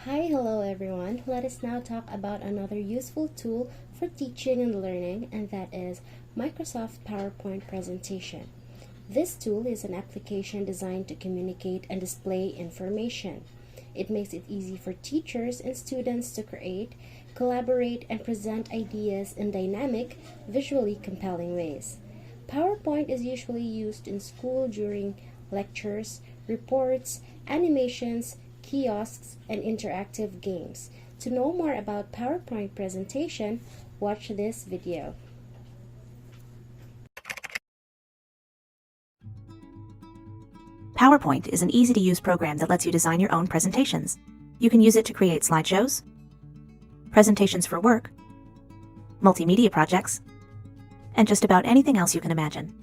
Hello everyone. Let us now talk about another useful tool for teaching and learning, and that is Microsoft PowerPoint presentation. This tool is an application designed to communicate and display information. It makes it easy for teachers and students to create, collaborate, and present ideas in dynamic, visually compelling ways. PowerPoint is usually used in school during lectures, reports, animations, kiosks, and interactive games. To know more about PowerPoint presentation, watch this video. PowerPoint is an easy-to-use program that lets you design your own presentations. You can use it to create slideshows, presentations for work, multimedia projects, and just about anything else you can imagine.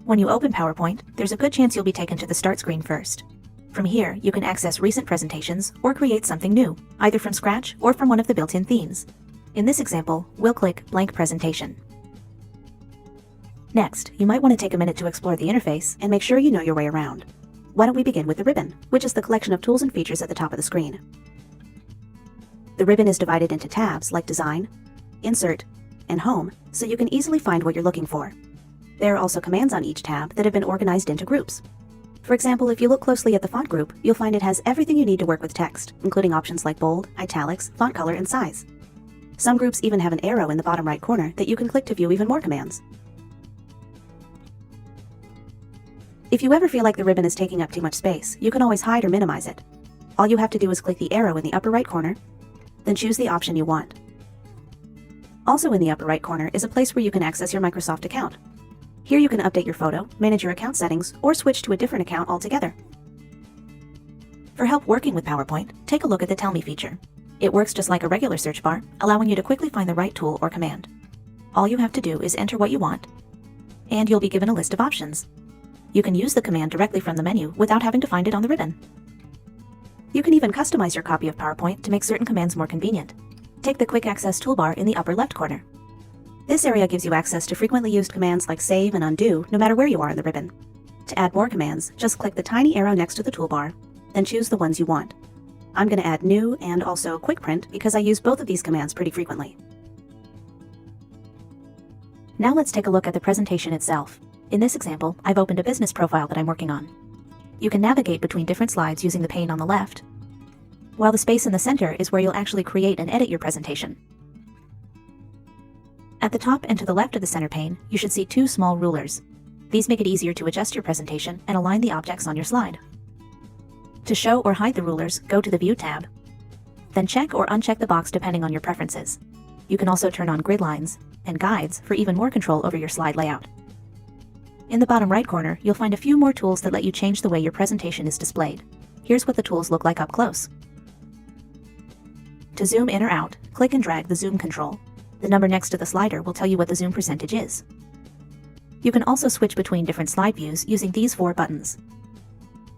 When you open PowerPoint, there's a good chance you'll be taken to the Start screen first. From here, you can access recent presentations or create something new, either from scratch or from one of the built-in themes. In this example, we'll click Blank Presentation. Next, you might want to take a minute to explore the interface and make sure you know your way around. Why don't we begin with the ribbon, which is the collection of tools and features at the top of the screen. The ribbon is divided into tabs like Design, Insert, and Home, so you can easily find what you're looking for. There are also commands on each tab that have been organized into groups. For example, if you look closely at the font group, you'll find it has everything you need to work with text, including options like bold, italics, font color, and size. Some groups even have an arrow in the bottom right corner that you can click to view even more commands. If you ever feel like the ribbon is taking up too much space, you can always hide or minimize it. All you have to do is click the arrow in the upper right corner, then choose the option you want. Also in the upper right corner is a place where you can access your Microsoft account. Here you can update your photo, manage your account settings, or switch to a different account altogether. For help working with PowerPoint, take a look at the Tell Me feature. It works just like a regular search bar, allowing you to quickly find the right tool or command. All you have to do is enter what you want, and you'll be given a list of options. You can use the command directly from the menu without having to find it on the ribbon. You can even customize your copy of PowerPoint to make certain commands more convenient. Take the Quick Access toolbar in the upper left corner. This area gives you access to frequently used commands like save and undo, no matter where you are in the ribbon. To add more commands, just click the tiny arrow next to the toolbar, then choose the ones you want. I'm going to add new and also quick print because I use both of these commands pretty frequently. Now let's take a look at the presentation itself. In this example, I've opened a business profile that I'm working on. You can navigate between different slides using the pane on the left, while the space in the center is where you'll actually create and edit your presentation. At the top and to the left of the center pane, you should see two small rulers. These make it easier to adjust your presentation and align the objects on your slide. To show or hide the rulers, go to the View tab, then check or uncheck the box depending on your preferences. You can also turn on grid lines and guides for even more control over your slide layout. In the bottom right corner, you'll find a few more tools that let you change the way your presentation is displayed. Here's what the tools look like up close. To zoom in or out, click and drag the zoom control. The number next to the slider will tell you what the zoom percentage is. You can also switch between different slide views using these four buttons.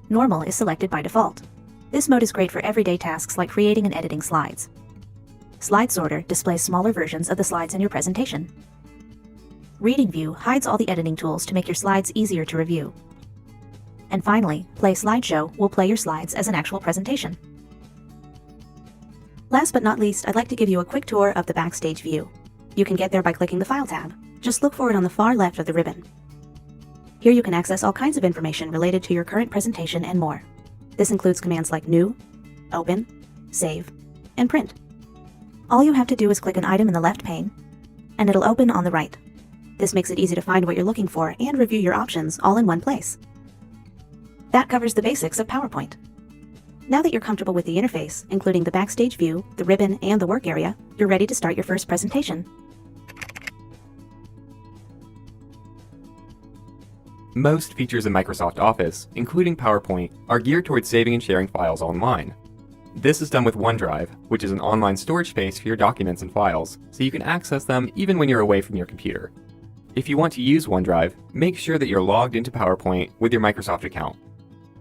Normal is selected by default. This mode is great for everyday tasks like creating and editing slides. Slide Sorter displays smaller versions of the slides in your presentation. Reading View hides all the editing tools to make your slides easier to review. And finally, Play Slideshow will play your slides as an actual presentation. Last but not least, I'd like to give you a quick tour of the Backstage view. You can get there by clicking the File tab. Just look for it on the far left of the ribbon. Here you can access all kinds of information related to your current presentation and more. This includes commands like New, Open, Save, and Print. All you have to do is click an item in the left pane, and it'll open on the right. This makes it easy to find what you're looking for and review your options all in one place. That covers the basics of PowerPoint. Now that you're comfortable with the interface, including the Backstage view, the ribbon, and the work area, you're ready to start your first presentation. Most features in Microsoft Office, including PowerPoint, are geared towards saving and sharing files online. This is done with OneDrive, which is an online storage space for your documents and files, so you can access them even when you're away from your computer. If you want to use OneDrive, make sure that you're logged into PowerPoint with your Microsoft account.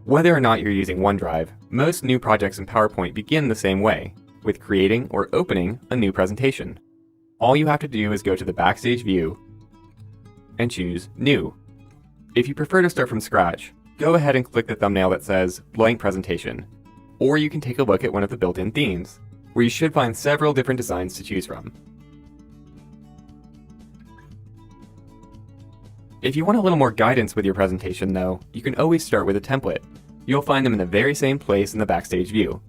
Whether or not you're using OneDrive, most new projects in PowerPoint begin the same way, with creating or opening a new presentation. All you have to do is go to the Backstage view and choose New. If you prefer to start from scratch, go ahead and click the thumbnail that says Blank Presentation. or you can take a look at one of the built-in themes, where you should find several different designs to choose from. If you want a little more guidance with your presentation though, you can always start with a template. You'll find them in the very same place in the Backstage view.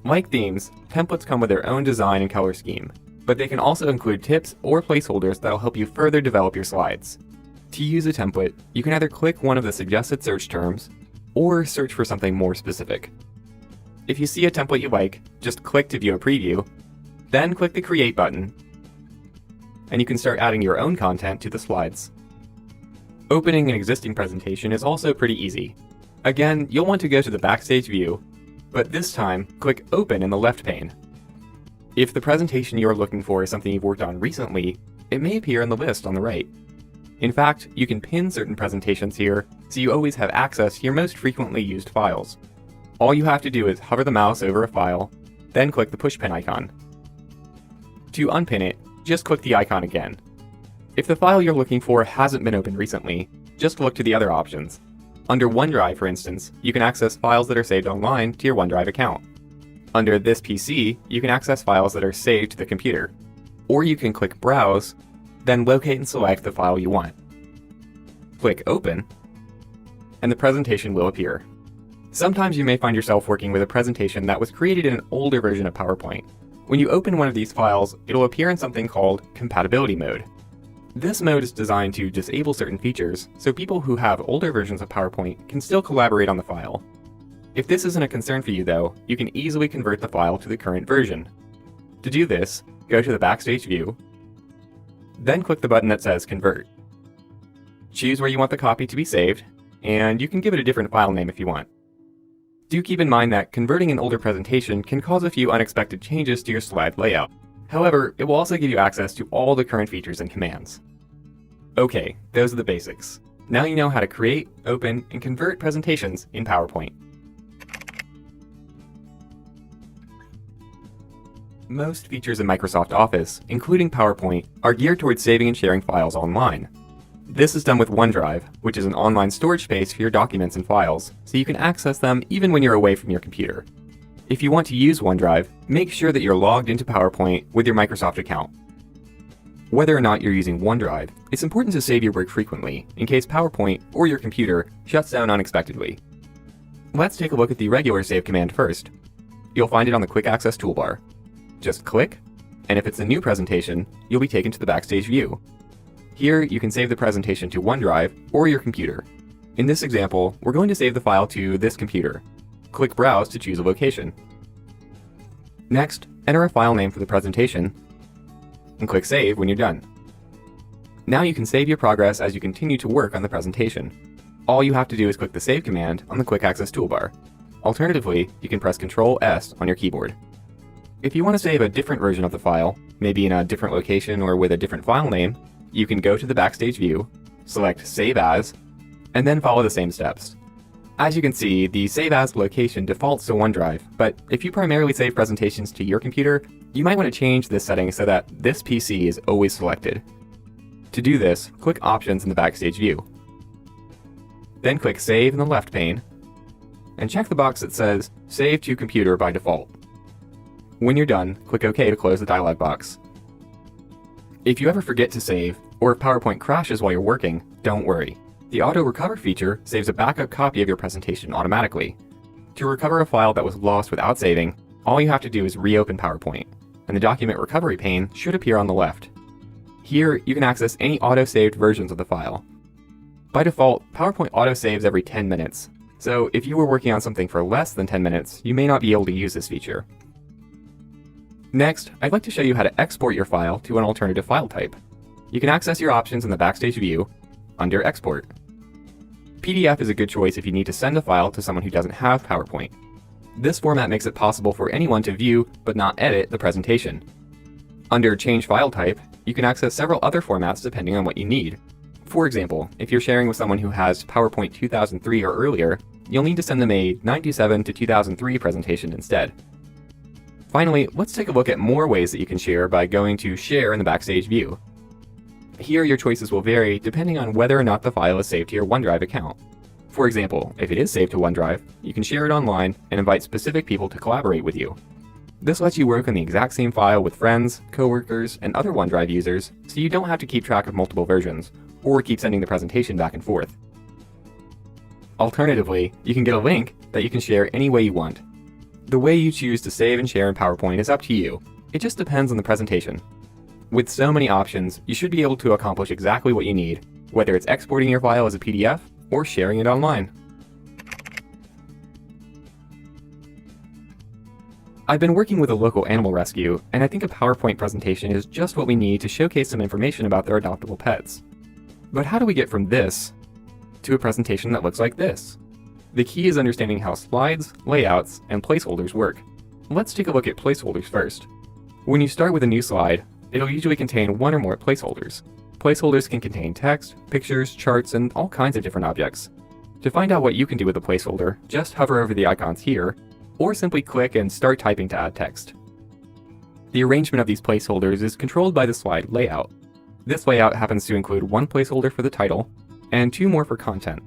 Like themes, templates come with their own design and color scheme, but they can also include tips or placeholders that'll help you further develop your slides. To use a template, you can either click one of the suggested search terms, or search for something more specific. If you see a template you like, just click to view a preview, then click the Create button, and you can start adding your own content to the slides. Opening an existing presentation is also pretty easy. Again, you'll want to go to the Backstage view, but this time, click Open in the left pane. If the presentation you're looking for is something you've worked on recently, it may appear in the list on the right. In fact, you can pin certain presentations here, so you always have access to your most frequently used files. All you have to do is hover the mouse over a file, then click the push pin icon. To unpin it, just click the icon again. If the file you're looking for hasn't been opened recently, just look to the other options. Under OneDrive, for instance, you can access files that are saved online to your OneDrive account. Under This PC, you can access files that are saved to the computer. Or you can click Browse, then locate and select the file you want. Click Open, and the presentation will appear. Sometimes you may find yourself working with a presentation that was created in an older version of PowerPoint. When you open one of these files, it'll appear in something called Compatibility Mode. This mode is designed to disable certain features, so people who have older versions of PowerPoint can still collaborate on the file. If this isn't a concern for you though, you can easily convert the file to the current version. To do this, go to the Backstage view, then click the button that says Convert. Choose where you want the copy to be saved, and you can give it a different file name if you want. Do keep in mind that converting an older presentation can cause a few unexpected changes to your slide layout. However, it will also give you access to all the current features and commands. Okay, those are the basics. Now you know how to create, open, and convert presentations in PowerPoint. Most features in Microsoft Office, including PowerPoint, are geared towards saving and sharing files online. This is done with OneDrive, which is an online storage space for your documents and files, so you can access them even when you're away from your computer. If you want to use OneDrive, make sure that you're logged into PowerPoint with your Microsoft account. Whether or not you're using OneDrive, it's important to save your work frequently, in case PowerPoint or your computer shuts down unexpectedly. Let's take a look at the regular save command first. You'll find it on the Quick Access toolbar. Just click, and if it's a new presentation, you'll be taken to the Backstage view. Here, you can save the presentation to OneDrive or your computer. In this example, we're going to save the file to this computer. Click Browse to choose a location. Next, enter a file name for the presentation, and click Save when you're done. Now you can save your progress as you continue to work on the presentation. All you have to do is click the Save command on the Quick Access toolbar. Alternatively, you can press Ctrl+S on your keyboard. If you want to save a different version of the file, maybe in a different location or with a different file name, you can go to the Backstage view, select Save As, and then follow the same steps. As you can see, the Save As location defaults to OneDrive, but if you primarily save presentations to your computer, you might want to change this setting so that this PC is always selected. To do this, click Options in the Backstage view. Then click Save in the left pane, and check the box that says Save to Computer by default. When you're done, click OK to close the dialog box. If you ever forget to save, or if PowerPoint crashes while you're working, don't worry. The Auto Recover feature saves a backup copy of your presentation automatically. To recover a file that was lost without saving, all you have to do is reopen PowerPoint, and the Document Recovery pane should appear on the left. Here, you can access any auto-saved versions of the file. By default, PowerPoint auto-saves every 10 minutes, so if you were working on something for less than 10 minutes, you may not be able to use this feature. Next, I'd like to show you how to export your file to an alternative file type. You can access your options in the Backstage view under Export. PDF is a good choice if you need to send a file to someone who doesn't have PowerPoint. This format makes it possible for anyone to view but not edit the presentation. Under Change File Type, you can access several other formats depending on what you need. For example, if you're sharing with someone who has PowerPoint 2003 or earlier, you'll need to send them a 97 to 2003 presentation instead. Finally, let's take a look at more ways that you can share by going to Share in the Backstage view. Here, your choices will vary depending on whether or not the file is saved to your OneDrive account. For example, if it is saved to OneDrive, you can share it online and invite specific people to collaborate with you. This lets you work on the exact same file with friends, coworkers, and other OneDrive users, so you don't have to keep track of multiple versions, or keep sending the presentation back and forth. Alternatively, you can get a link that you can share any way you want. The way you choose to save and share in PowerPoint is up to you. It just depends on the presentation. With so many options, you should be able to accomplish exactly what you need, whether it's exporting your file as a PDF or sharing it online. I've been working with a local animal rescue, and I think a PowerPoint presentation is just what we need to showcase some information about their adoptable pets. But how do we get from this to a presentation that looks like this? The key is understanding how slides, layouts, and placeholders work. Let's take a look at placeholders first. When you start with a new slide, it'll usually contain one or more placeholders. Placeholders can contain text, pictures, charts, and all kinds of different objects. To find out what you can do with a placeholder, just hover over the icons here, or simply click and start typing to add text. The arrangement of these placeholders is controlled by the slide layout. This layout happens to include one placeholder for the title, and 2 more for content.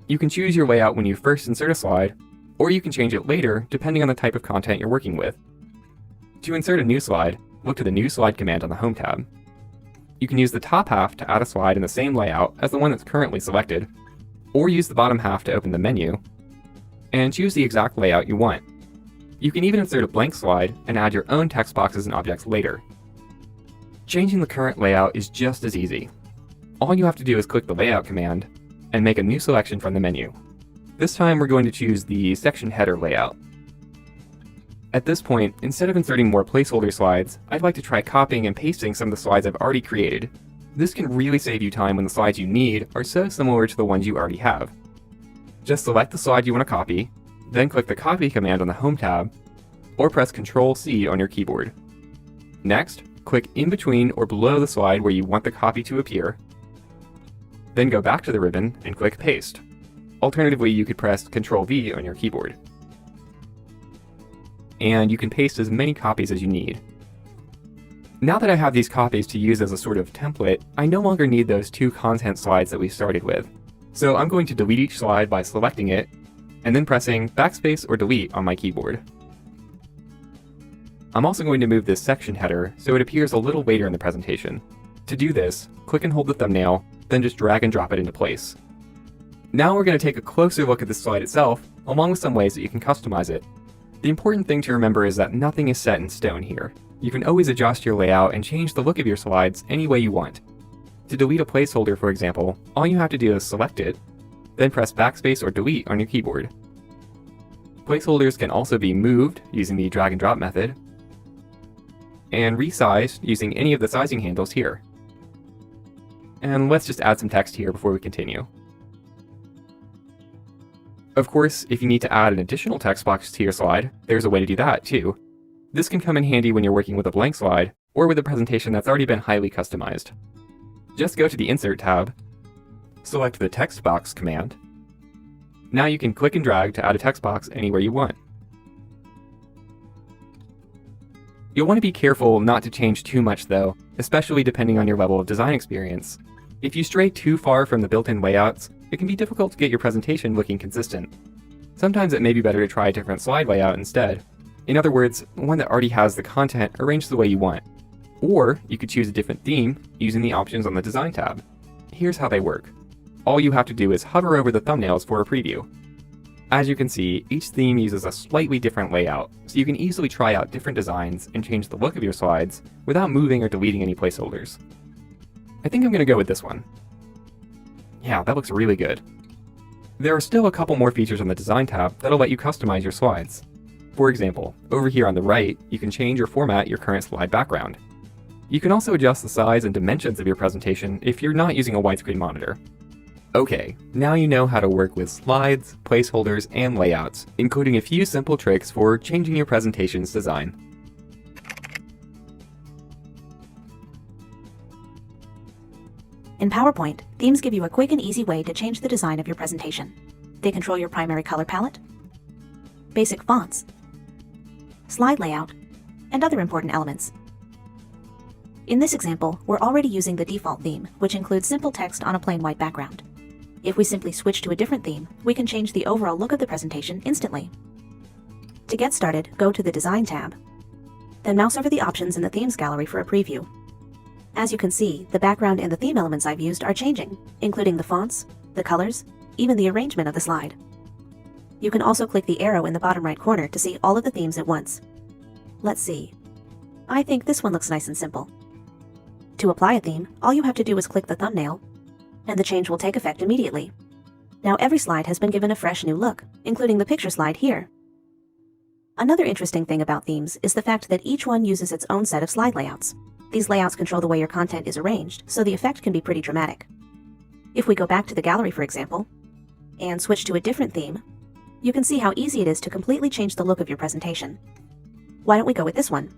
You can choose your layout when you first insert a slide, or you can change it later depending on the type of content you're working with. To insert a new slide, look to the New Slide command on the Home tab. You can use the top half to add a slide in the same layout as the one that's currently selected, or use the bottom half to open the menu, and choose the exact layout you want. You can even insert a blank slide and add your own text boxes and objects later. Changing the current layout is just as easy. All you have to do is click the Layout command and make a new selection from the menu. This time we're going to choose the section header layout. At this point, instead of inserting more placeholder slides, I'd like to try copying and pasting some of the slides I've already created. This can really save you time when the slides you need are so similar to the ones you already have. Just select the slide you want to copy, then click the Copy command on the Home tab, or press Ctrl-C on your keyboard. Next, click in between or below the slide where you want the copy to appear, then go back to the ribbon and click Paste. Alternatively, you could press Ctrl-V on your keyboard. And you can paste as many copies as you need. Now that I have these copies to use as a sort of template, I no longer need those 2 content slides that we started with. So I'm going to delete each slide by selecting it, and then pressing Backspace or Delete on my keyboard. I'm also going to move this section header so it appears a little later in the presentation. To do this, click and hold the thumbnail, then just drag and drop it into place. Now we're going to take a closer look at the slide itself, along with some ways that you can customize it. The important thing to remember is that nothing is set in stone here. You can always adjust your layout and change the look of your slides any way you want. To delete a placeholder, for example, all you have to do is select it, then press Backspace or Delete on your keyboard. Placeholders can also be moved using the drag and drop method, and resized using any of the sizing handles here. And let's just add some text here before we continue. Of course, if you need to add an additional text box to your slide, there's a way to do that too. This can come in handy when you're working with a blank slide, or with a presentation that's already been highly customized. Just go to the Insert tab, select the Text Box command. Now you can click and drag to add a text box anywhere you want. You'll want to be careful not to change too much though, especially depending on your level of design experience. If you stray too far from the built-in layouts, it can be difficult to get your presentation looking consistent. Sometimes it may be better to try a different slide layout instead. In other words, one that already has the content arranged the way you want. Or you could choose a different theme using the options on the Design tab. Here's how they work. All you have to do is hover over the thumbnails for a preview. As you can see, each theme uses a slightly different layout, so you can easily try out different designs and change the look of your slides without moving or deleting any placeholders. I think I'm going to go with this one. Yeah, that looks really good. There are still a couple more features on the Design tab that'll let you customize your slides. For example, over here on the right, you can change or format your current slide background. You can also adjust the size and dimensions of your presentation if you're not using a widescreen monitor. Okay, now you know how to work with slides, placeholders, and layouts, including a few simple tricks for changing your presentation's design. In PowerPoint, themes give you a quick and easy way to change the design of your presentation. They control your primary color palette, basic fonts, slide layout, and other important elements. In this example, we're already using the default theme, which includes simple text on a plain white background. If we simply switch to a different theme, we can change the overall look of the presentation instantly. To get started, go to the Design tab. Then mouse over the options in the Themes gallery for a preview. As you can see, the background and the theme elements I've used are changing, including the fonts, the colors, even the arrangement of the slide. You can also click the arrow in the bottom right corner to see all of the themes at once. Let's see. I think this one looks nice and simple. To apply a theme, all you have to do is click the thumbnail, and the change will take effect immediately. Now every slide has been given a fresh new look, including the picture slide here. Another interesting thing about themes is the fact that each one uses its own set of slide layouts. These layouts control the way your content is arranged, so the effect can be pretty dramatic. If we go back to the gallery, for example, and switch to a different theme, you can see how easy it is to completely change the look of your presentation. Why don't we go with this one?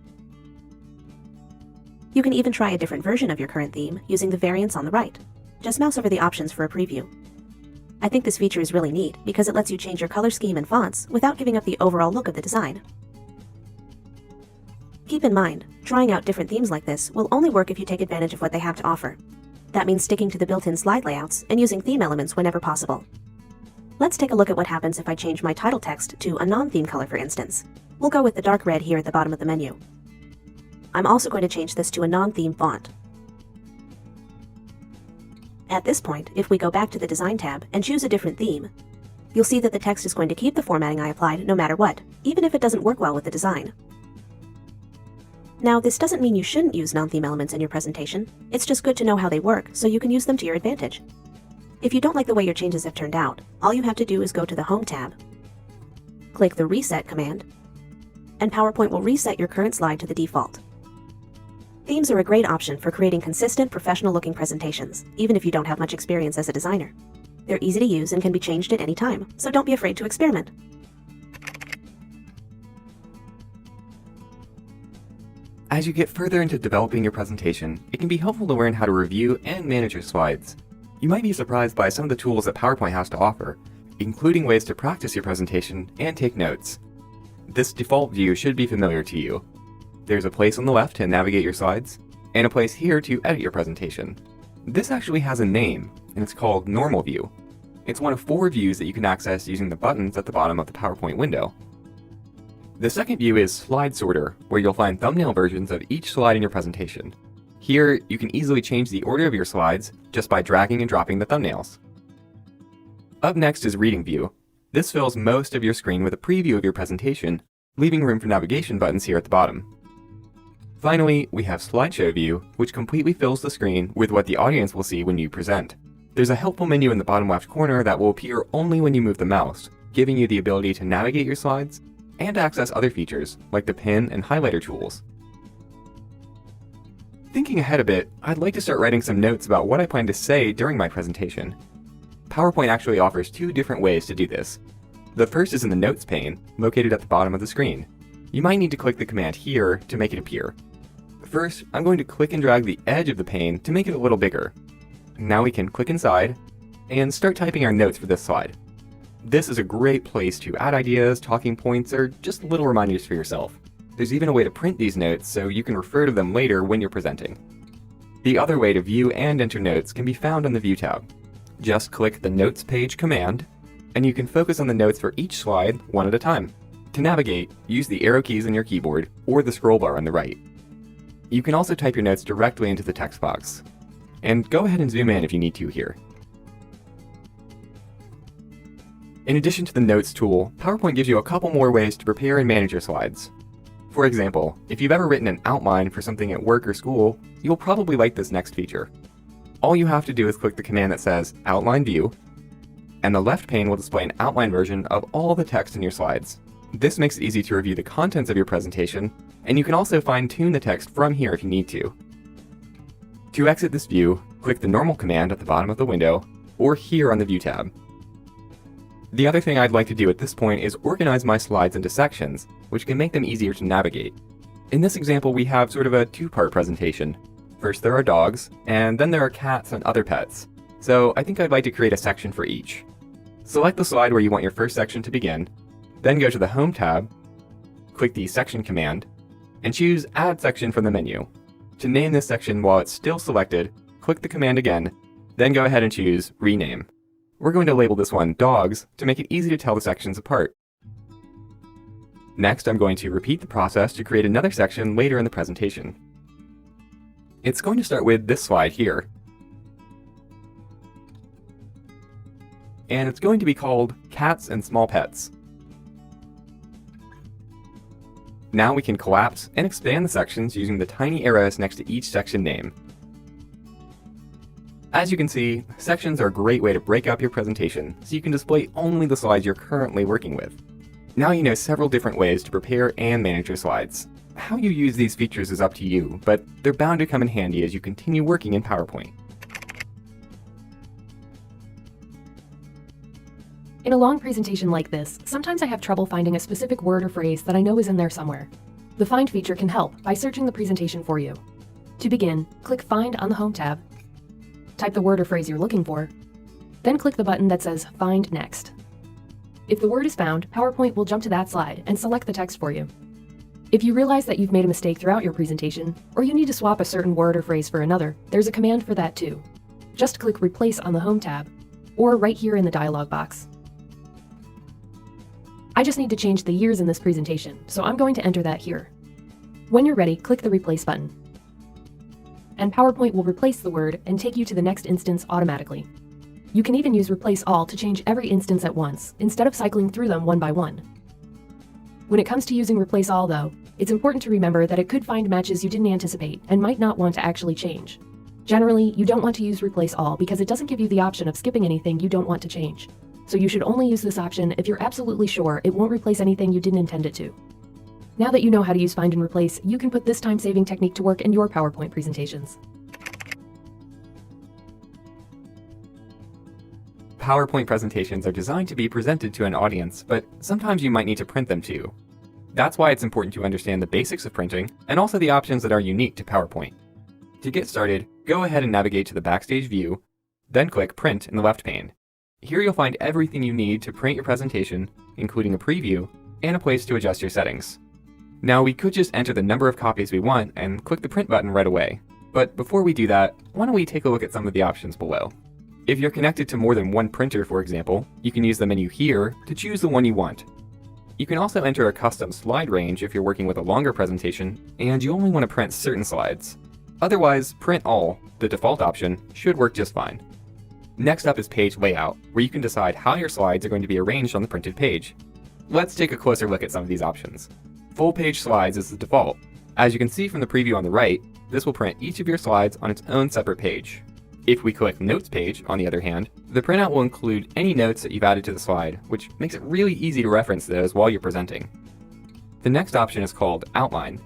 You can even try a different version of your current theme using the variants on the right. Just mouse over the options for a preview. I think this feature is really neat because it lets you change your color scheme and fonts without giving up the overall look of the design. Keep in mind, trying out different themes like this will only work if you take advantage of what they have to offer. That means sticking to the built-in slide layouts and using theme elements whenever possible. Let's take a look at what happens if I change my title text to a non-theme color, for instance. We'll go with the dark red here at the bottom of the menu. I'm also going to change this to a non-theme font. At this point, if we go back to the Design tab and choose a different theme, you'll see that the text is going to keep the formatting I applied no matter what, even if it doesn't work well with the design. Now, this doesn't mean you shouldn't use non-theme elements in your presentation. It's just good to know how they work so you can use them to your advantage. If you don't like the way your changes have turned out, all you have to do is go to the Home tab, click the Reset command, and PowerPoint will reset your current slide to the default. Themes are a great option for creating consistent, professional-looking presentations, even if you don't have much experience as a designer. They're easy to use and can be changed at any time, so don't be afraid to experiment. As you get further into developing your presentation, it can be helpful to learn how to review and manage your slides. You might be surprised by some of the tools that PowerPoint has to offer, including ways to practice your presentation and take notes. This default view should be familiar to you. There's a place on the left to navigate your slides, and a place here to edit your presentation. This actually has a name, and it's called Normal View. It's one of 4 views that you can access using the buttons at the bottom of the PowerPoint window. The second view is Slide Sorter, where you'll find thumbnail versions of each slide in your presentation. Here, you can easily change the order of your slides just by dragging and dropping the thumbnails. Up next is Reading View. This fills most of your screen with a preview of your presentation, leaving room for navigation buttons here at the bottom. Finally, we have Slideshow View, which completely fills the screen with what the audience will see when you present. There's a helpful menu in the bottom left corner that will appear only when you move the mouse, giving you the ability to navigate your slides and access other features like the pen and highlighter tools. Thinking ahead a bit, I'd like to start writing some notes about what I plan to say during my presentation. PowerPoint actually offers 2 different ways to do this. The first is in the Notes pane, located at the bottom of the screen. You might need to click the command here to make it appear. First, I'm going to click and drag the edge of the pane to make it a little bigger. Now we can click inside and start typing our notes for this slide. This is a great place to add ideas, talking points, or just little reminders for yourself. There's even a way to print these notes so you can refer to them later when you're presenting. The other way to view and enter notes can be found on the View tab. Just click the Notes page command, and you can focus on the notes for each slide one at a time. To navigate, use the arrow keys on your keyboard or the scroll bar on the right. You can also type your notes directly into the text box. And go ahead and zoom in if you need to here. In addition to the Notes tool, PowerPoint gives you a couple more ways to prepare and manage your slides. For example, if you've ever written an outline for something at work or school, you'll probably like this next feature. All you have to do is click the command that says Outline View, and the left pane will display an outline version of all the text in your slides. This makes it easy to review the contents of your presentation, and you can also fine-tune the text from here if you need to. To exit this view, click the Normal command at the bottom of the window, or here on the View tab. The other thing I'd like to do at this point is organize my slides into sections, which can make them easier to navigate. In this example, we have sort of a 2-part presentation. First there are dogs, and then there are cats and other pets. So I think I'd like to create a section for each. Select the slide where you want your first section to begin, then go to the Home tab, click the Section command, and choose Add Section from the menu. To name this section while it's still selected, click the command again, then go ahead and choose Rename. We're going to label this one Dogs to make it easy to tell the sections apart. Next, I'm going to repeat the process to create another section later in the presentation. It's going to start with this slide here. And it's going to be called Cats and Small Pets. Now we can collapse and expand the sections using the tiny arrows next to each section name. As you can see, sections are a great way to break up your presentation so you can display only the slides you're currently working with. Now you know several different ways to prepare and manage your slides. How you use these features is up to you, but they're bound to come in handy as you continue working in PowerPoint. In a long presentation like this, sometimes I have trouble finding a specific word or phrase that I know is in there somewhere. The Find feature can help by searching the presentation for you. To begin, click Find on the Home tab, type the word or phrase you're looking for, then click the button that says Find Next. If the word is found, PowerPoint will jump to that slide and select the text for you. If you realize that you've made a mistake throughout your presentation, or you need to swap a certain word or phrase for another, there's a command for that too. Just click Replace on the Home tab, or right here in the dialog box. I just need to change the years in this presentation, so I'm going to enter that here. When you're ready, click the Replace button. And PowerPoint will replace the word and take you to the next instance automatically. You can even use Replace All to change every instance at once, instead of cycling through them one by one. When it comes to using Replace All, though, it's important to remember that it could find matches you didn't anticipate and might not want to actually change. Generally, you don't want to use Replace All because it doesn't give you the option of skipping anything you don't want to change. So you should only use this option if you're absolutely sure it won't replace anything you didn't intend it to. Now that you know how to use Find and Replace, you can put this time-saving technique to work in your PowerPoint presentations. PowerPoint presentations are designed to be presented to an audience, but sometimes you might need to print them too. That's why it's important to understand the basics of printing and also the options that are unique to PowerPoint. To get started, go ahead and navigate to the Backstage view, then click Print in the left pane. Here you'll find everything you need to print your presentation, including a preview and a place to adjust your settings. Now we could just enter the number of copies we want and click the print button right away. But before we do that, why don't we take a look at some of the options below. If you're connected to more than one printer, for example, you can use the menu here to choose the one you want. You can also enter a custom slide range if you're working with a longer presentation and you only want to print certain slides. Otherwise, Print All, the default option, should work just fine. Next up is Page Layout, where you can decide how your slides are going to be arranged on the printed page. Let's take a closer look at some of these options. Full page slides is the default. As you can see from the preview on the right, this will print each of your slides on its own separate page. If we click Notes page, on the other hand, the printout will include any notes that you've added to the slide, which makes it really easy to reference those while you're presenting. The next option is called Outline.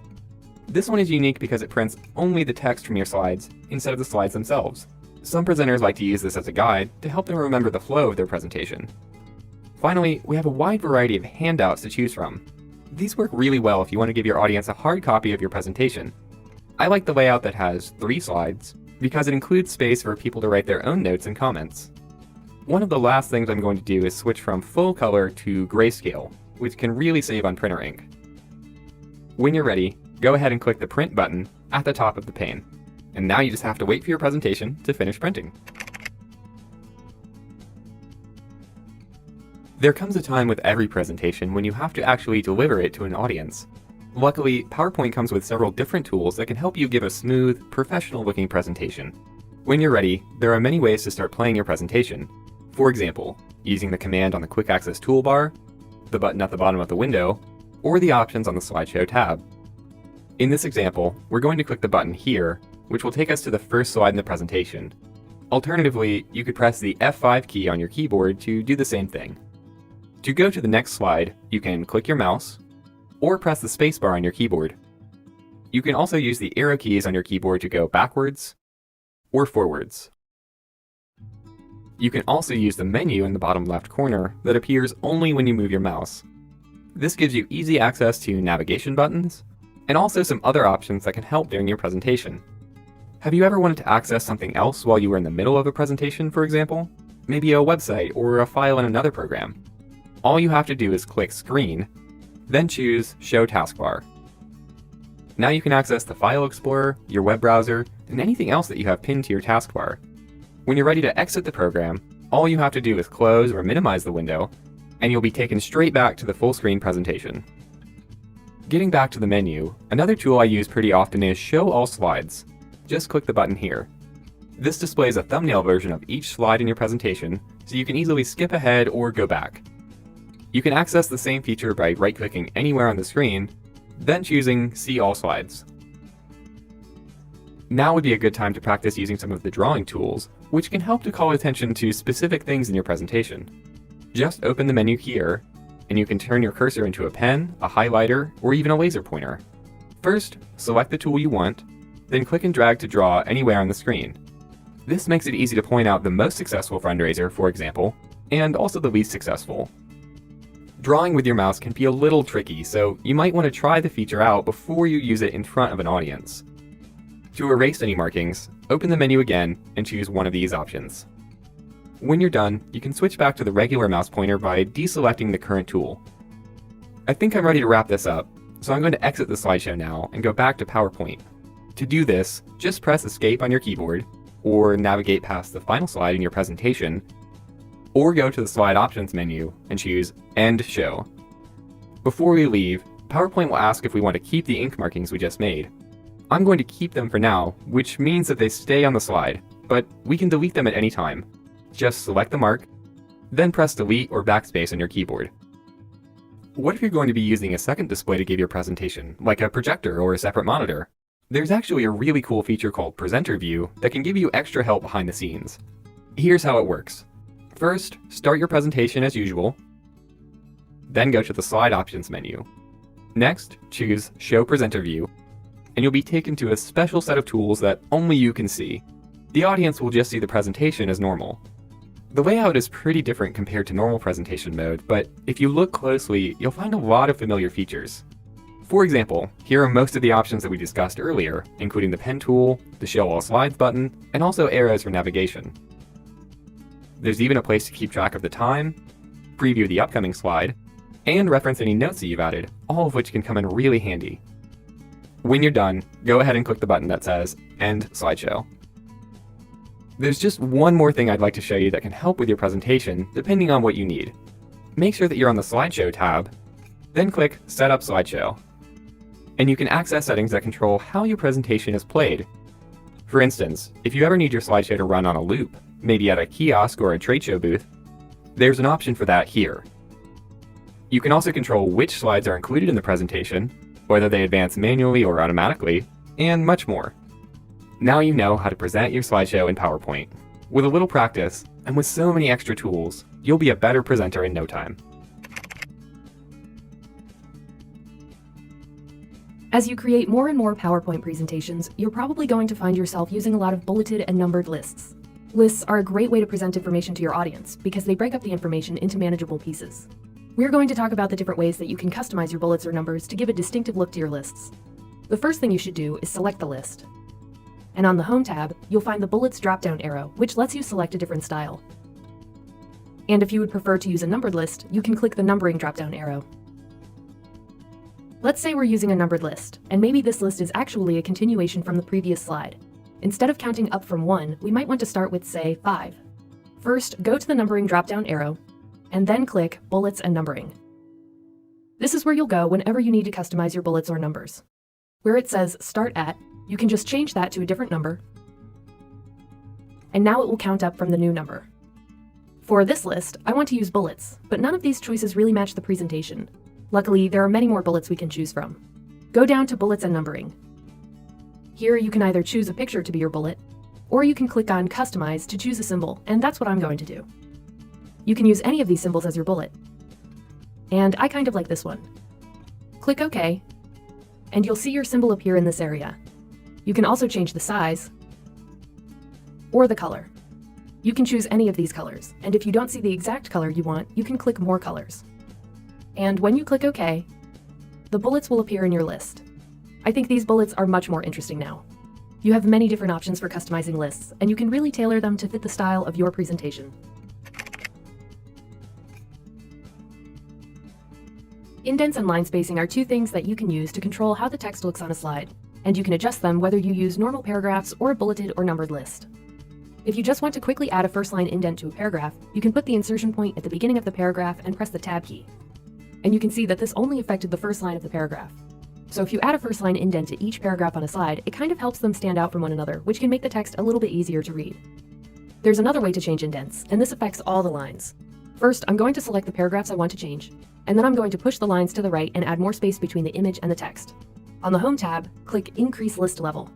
This one is unique because it prints only the text from your slides instead of the slides themselves. Some presenters like to use this as a guide to help them remember the flow of their presentation. Finally, we have a wide variety of handouts to choose from. These work really well if you want to give your audience a hard copy of your presentation. I like the layout that has 3 slides because it includes space for people to write their own notes and comments. One of the last things I'm going to do is switch from full color to grayscale, which can really save on printer ink. When you're ready, go ahead and click the Print button at the top of the pane. And now you just have to wait for your presentation to finish printing. There comes a time with every presentation when you have to actually deliver it to an audience. Luckily, PowerPoint comes with several different tools that can help you give a smooth, professional-looking presentation. When you're ready, there are many ways to start playing your presentation. For example, using the command on the Quick Access toolbar, the button at the bottom of the window, or the options on the Slideshow tab. In this example, we're going to click the button here, which will take us to the first slide in the presentation. Alternatively, you could press the F5 key on your keyboard to do the same thing. To go to the next slide, you can click your mouse, or press the spacebar on your keyboard. You can also use the arrow keys on your keyboard to go backwards or forwards. You can also use the menu in the bottom left corner that appears only when you move your mouse. This gives you easy access to navigation buttons, and also some other options that can help during your presentation. Have you ever wanted to access something else while you were in the middle of a presentation, for example? Maybe a website or a file in another program. All you have to do is click Screen, then choose Show Taskbar. Now you can access the File Explorer, your web browser, and anything else that you have pinned to your taskbar. When you're ready to exit the program, all you have to do is close or minimize the window, and you'll be taken straight back to the full screen presentation. Getting back to the menu, another tool I use pretty often is Show All Slides. Just click the button here. This displays a thumbnail version of each slide in your presentation, so you can easily skip ahead or go back. You can access the same feature by right-clicking anywhere on the screen, then choosing See All Slides. Now would be a good time to practice using some of the drawing tools, which can help to call attention to specific things in your presentation. Just open the menu here, and you can turn your cursor into a pen, a highlighter, or even a laser pointer. First, select the tool you want, then click and drag to draw anywhere on the screen. This makes it easy to point out the most successful fundraiser, for example, and also the least successful. Drawing with your mouse can be a little tricky, so you might want to try the feature out before you use it in front of an audience. To erase any markings, open the menu again and choose one of these options. When you're done, you can switch back to the regular mouse pointer by deselecting the current tool. I think I'm ready to wrap this up, so I'm going to exit the slideshow now and go back to PowerPoint. To do this, just press Escape on your keyboard, or navigate past the final slide in your presentation, or go to the Slide Options menu and choose End Show. Before we leave, PowerPoint will ask if we want to keep the ink markings we just made. I'm going to keep them for now, which means that they stay on the slide, but we can delete them at any time. Just select the mark, then press Delete or Backspace on your keyboard. What if you're going to be using a second display to give your presentation, like a projector or a separate monitor? There's actually a really cool feature called Presenter View that can give you extra help behind the scenes. Here's how it works. First, start your presentation as usual, then go to the Slide Options menu. Next, choose Show Presenter View, and you'll be taken to a special set of tools that only you can see. The audience will just see the presentation as normal. The layout is pretty different compared to normal presentation mode, but if you look closely, you'll find a lot of familiar features. For example, here are most of the options that we discussed earlier, including the pen tool, the Show All Slides button, and also arrows for navigation. There's even a place to keep track of the time, preview the upcoming slide, and reference any notes that you've added, all of which can come in really handy. When you're done, go ahead and click the button that says End Slideshow. There's just one more thing I'd like to show you that can help with your presentation, depending on what you need. Make sure that you're on the Slideshow tab, then click Set Up Slideshow. And you can access settings that control how your presentation is played. For instance, if you ever need your slideshow to run on a loop, maybe at a kiosk or a trade show booth, there's an option for that here. You can also control which slides are included in the presentation, whether they advance manually or automatically, and much more. Now you know how to present your slideshow in PowerPoint. With a little practice, and with so many extra tools, you'll be a better presenter in no time. As you create more and more PowerPoint presentations, you're probably going to find yourself using a lot of bulleted and numbered lists. Lists are a great way to present information to your audience because they break up the information into manageable pieces. We're going to talk about the different ways that you can customize your bullets or numbers to give a distinctive look to your lists. The first thing you should do is select the list. And on the Home tab, you'll find the Bullets drop-down arrow, which lets you select a different style. And if you would prefer to use a numbered list, you can click the Numbering drop-down arrow. Let's say we're using a numbered list, and maybe this list is actually a continuation from the previous slide. Instead of counting up from 1, we might want to start with, say, 5. First, go to the Numbering drop-down arrow, and then click Bullets and Numbering. This is where you'll go whenever you need to customize your bullets or numbers. Where it says Start At, you can just change that to a different number, and now it will count up from the new number. For this list, I want to use bullets, but none of these choices really match the presentation. Luckily, there are many more bullets we can choose from. Go down to Bullets and Numbering. Here you can either choose a picture to be your bullet, or you can click on Customize to choose a symbol, and that's what I'm going to do. You can use any of these symbols as your bullet. And I kind of like this one. Click OK, and you'll see your symbol appear in this area. You can also change the size, or the color. You can choose any of these colors, and if you don't see the exact color you want, you can click More Colors. And when you click OK, the bullets will appear in your list. I think these bullets are much more interesting now. You have many different options for customizing lists, and you can really tailor them to fit the style of your presentation. Indents and line spacing are two things that you can use to control how the text looks on a slide, and you can adjust them whether you use normal paragraphs or a bulleted or numbered list. If you just want to quickly add a first-line indent to a paragraph, you can put the insertion point at the beginning of the paragraph and press the Tab key. And you can see that this only affected the first line of the paragraph. So if you add a first-line indent to each paragraph on a slide, it kind of helps them stand out from one another, which can make the text a little bit easier to read. There's another way to change indents, and this affects all the lines. First, I'm going to select the paragraphs I want to change, and then I'm going to push the lines to the right and add more space between the image and the text. On the Home tab, click Increase List Level,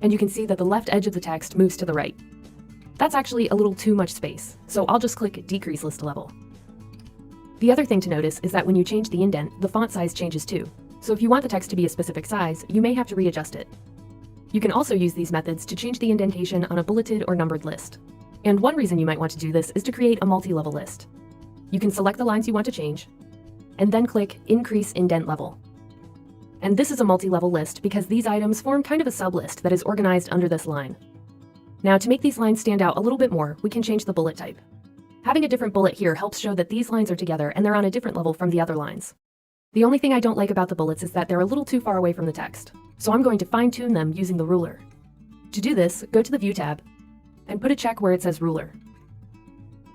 and you can see that the left edge of the text moves to the right. That's actually a little too much space, so I'll just click Decrease List Level. The other thing to notice is that when you change the indent, the font size changes too. So if you want the text to be a specific size, you may have to readjust it. You can also use these methods to change the indentation on a bulleted or numbered list. And one reason you might want to do this is to create a multi-level list. You can select the lines you want to change, and then click Increase Indent Level. And this is a multi-level list because these items form kind of a sub-list that is organized under this line. Now, to make these lines stand out a little bit more, we can change the bullet type. Having a different bullet here helps show that these lines are together and they're on a different level from the other lines. The only thing I don't like about the bullets is that they're a little too far away from the text, so I'm going to fine-tune them using the ruler. To do this, go to the View tab and put a check where it says Ruler.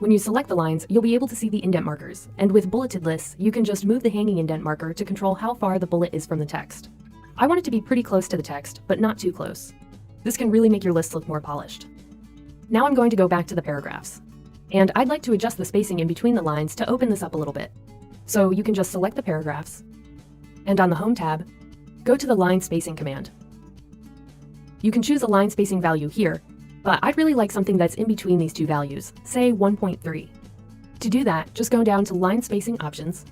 When you select the lines, you'll be able to see the indent markers, and with bulleted lists, you can just move the hanging indent marker to control how far the bullet is from the text. I want it to be pretty close to the text, but not too close. This can really make your list look more polished. Now I'm going to go back to the paragraphs. And I'd like to adjust the spacing in between the lines to open this up a little bit. So you can just select the paragraphs, and on the Home tab, go to the Line Spacing command. You can choose a line spacing value here, but I'd really like something that's in between these two values, say 1.3. To do that, just go down to Line Spacing Options,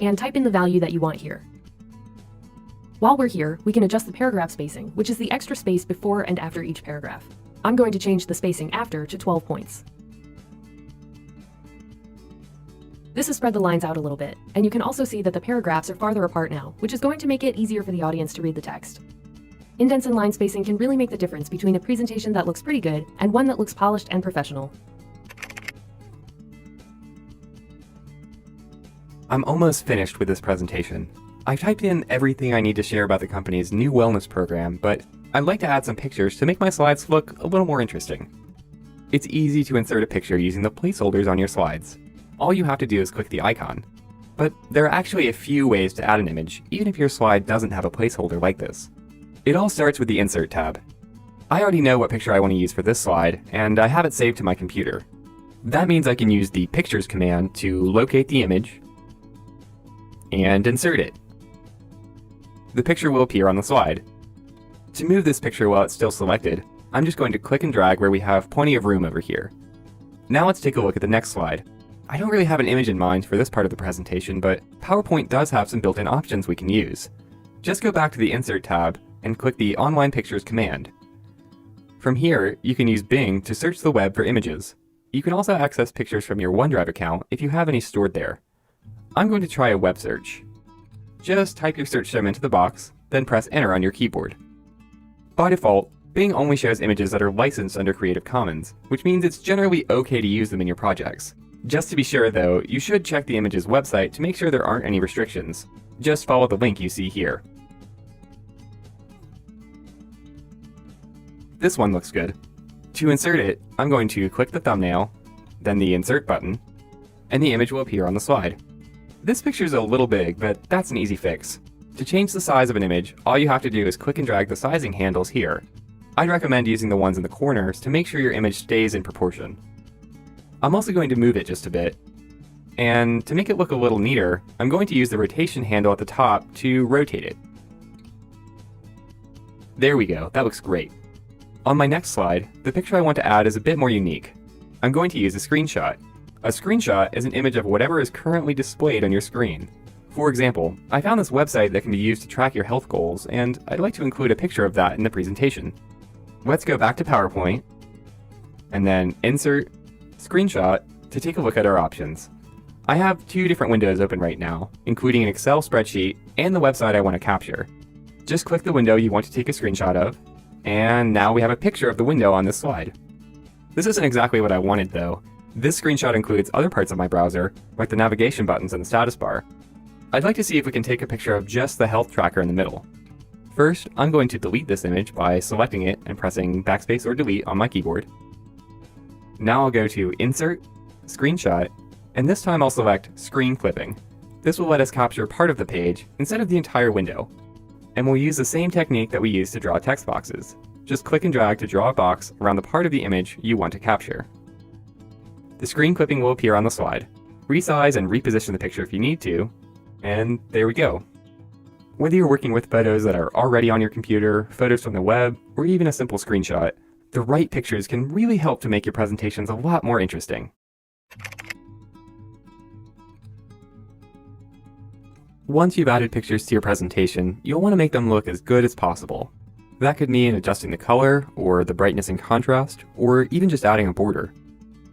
and type in the value that you want here. While we're here, we can adjust the paragraph spacing, which is the extra space before and after each paragraph. I'm going to change the spacing after to 12 points. This has spread the lines out a little bit, and you can also see that the paragraphs are farther apart now, which is going to make it easier for the audience to read the text. Indents and line spacing can really make the difference between a presentation that looks pretty good and one that looks polished and professional. I'm almost finished with this presentation. I've typed in everything I need to share about the company's new wellness program, but I'd like to add some pictures to make my slides look a little more interesting. It's easy to insert a picture using the placeholders on your slides. All you have to do is click the icon. But there are actually a few ways to add an image, even if your slide doesn't have a placeholder like this. It all starts with the Insert tab. I already know what picture I want to use for this slide, and I have it saved to my computer. That means I can use the Pictures command to locate the image and insert it. The picture will appear on the slide. To move this picture while it's still selected, I'm just going to click and drag where we have plenty of room over here. Now let's take a look at the next slide. I don't really have an image in mind for this part of the presentation, but PowerPoint does have some built-in options we can use. Just go back to the Insert tab and click the Online Pictures command. From here, you can use Bing to search the web for images. You can also access pictures from your OneDrive account if you have any stored there. I'm going to try a web search. Just type your search term into the box, then press Enter on your keyboard. By default, Bing only shows images that are licensed under Creative Commons, which means it's generally okay to use them in your projects. Just to be sure though, you should check the image's website to make sure there aren't any restrictions. Just follow the link you see here. This one looks good. To insert it, I'm going to click the thumbnail, then the Insert button, and the image will appear on the slide. This picture's a little big, but that's an easy fix. To change the size of an image, all you have to do is click and drag the sizing handles here. I'd recommend using the ones in the corners to make sure your image stays in proportion. I'm also going to move it just a bit. And to make it look a little neater, I'm going to use the rotation handle at the top to rotate it. There we go, that looks great. On my next slide, the picture I want to add is a bit more unique. I'm going to use a screenshot. A screenshot is an image of whatever is currently displayed on your screen. For example, I found this website that can be used to track your health goals, and I'd like to include a picture of that in the presentation. Let's go back to PowerPoint, and then Insert, Screenshot to take a look at our options. I have two different windows open right now, including an Excel spreadsheet and the website I want to capture. Just click the window you want to take a screenshot of, and now we have a picture of the window on this slide. This isn't exactly what I wanted though. This screenshot includes other parts of my browser, like the navigation buttons and the status bar. I'd like to see if we can take a picture of just the health tracker in the middle. First, I'm going to delete this image by selecting it and pressing backspace or delete on my keyboard. Now I'll go to Insert, Screenshot, and this time I'll select Screen Clipping. This will let us capture part of the page instead of the entire window. And we'll use the same technique that we use to draw text boxes. Just click and drag to draw a box around the part of the image you want to capture. The screen clipping will appear on the slide. Resize and reposition the picture if you need to, and there we go. Whether you're working with photos that are already on your computer, photos from the web, or even a simple screenshot, the right pictures can really help to make your presentations a lot more interesting. Once you've added pictures to your presentation, you'll want to make them look as good as possible. That could mean adjusting the color, or the brightness and contrast, or even just adding a border.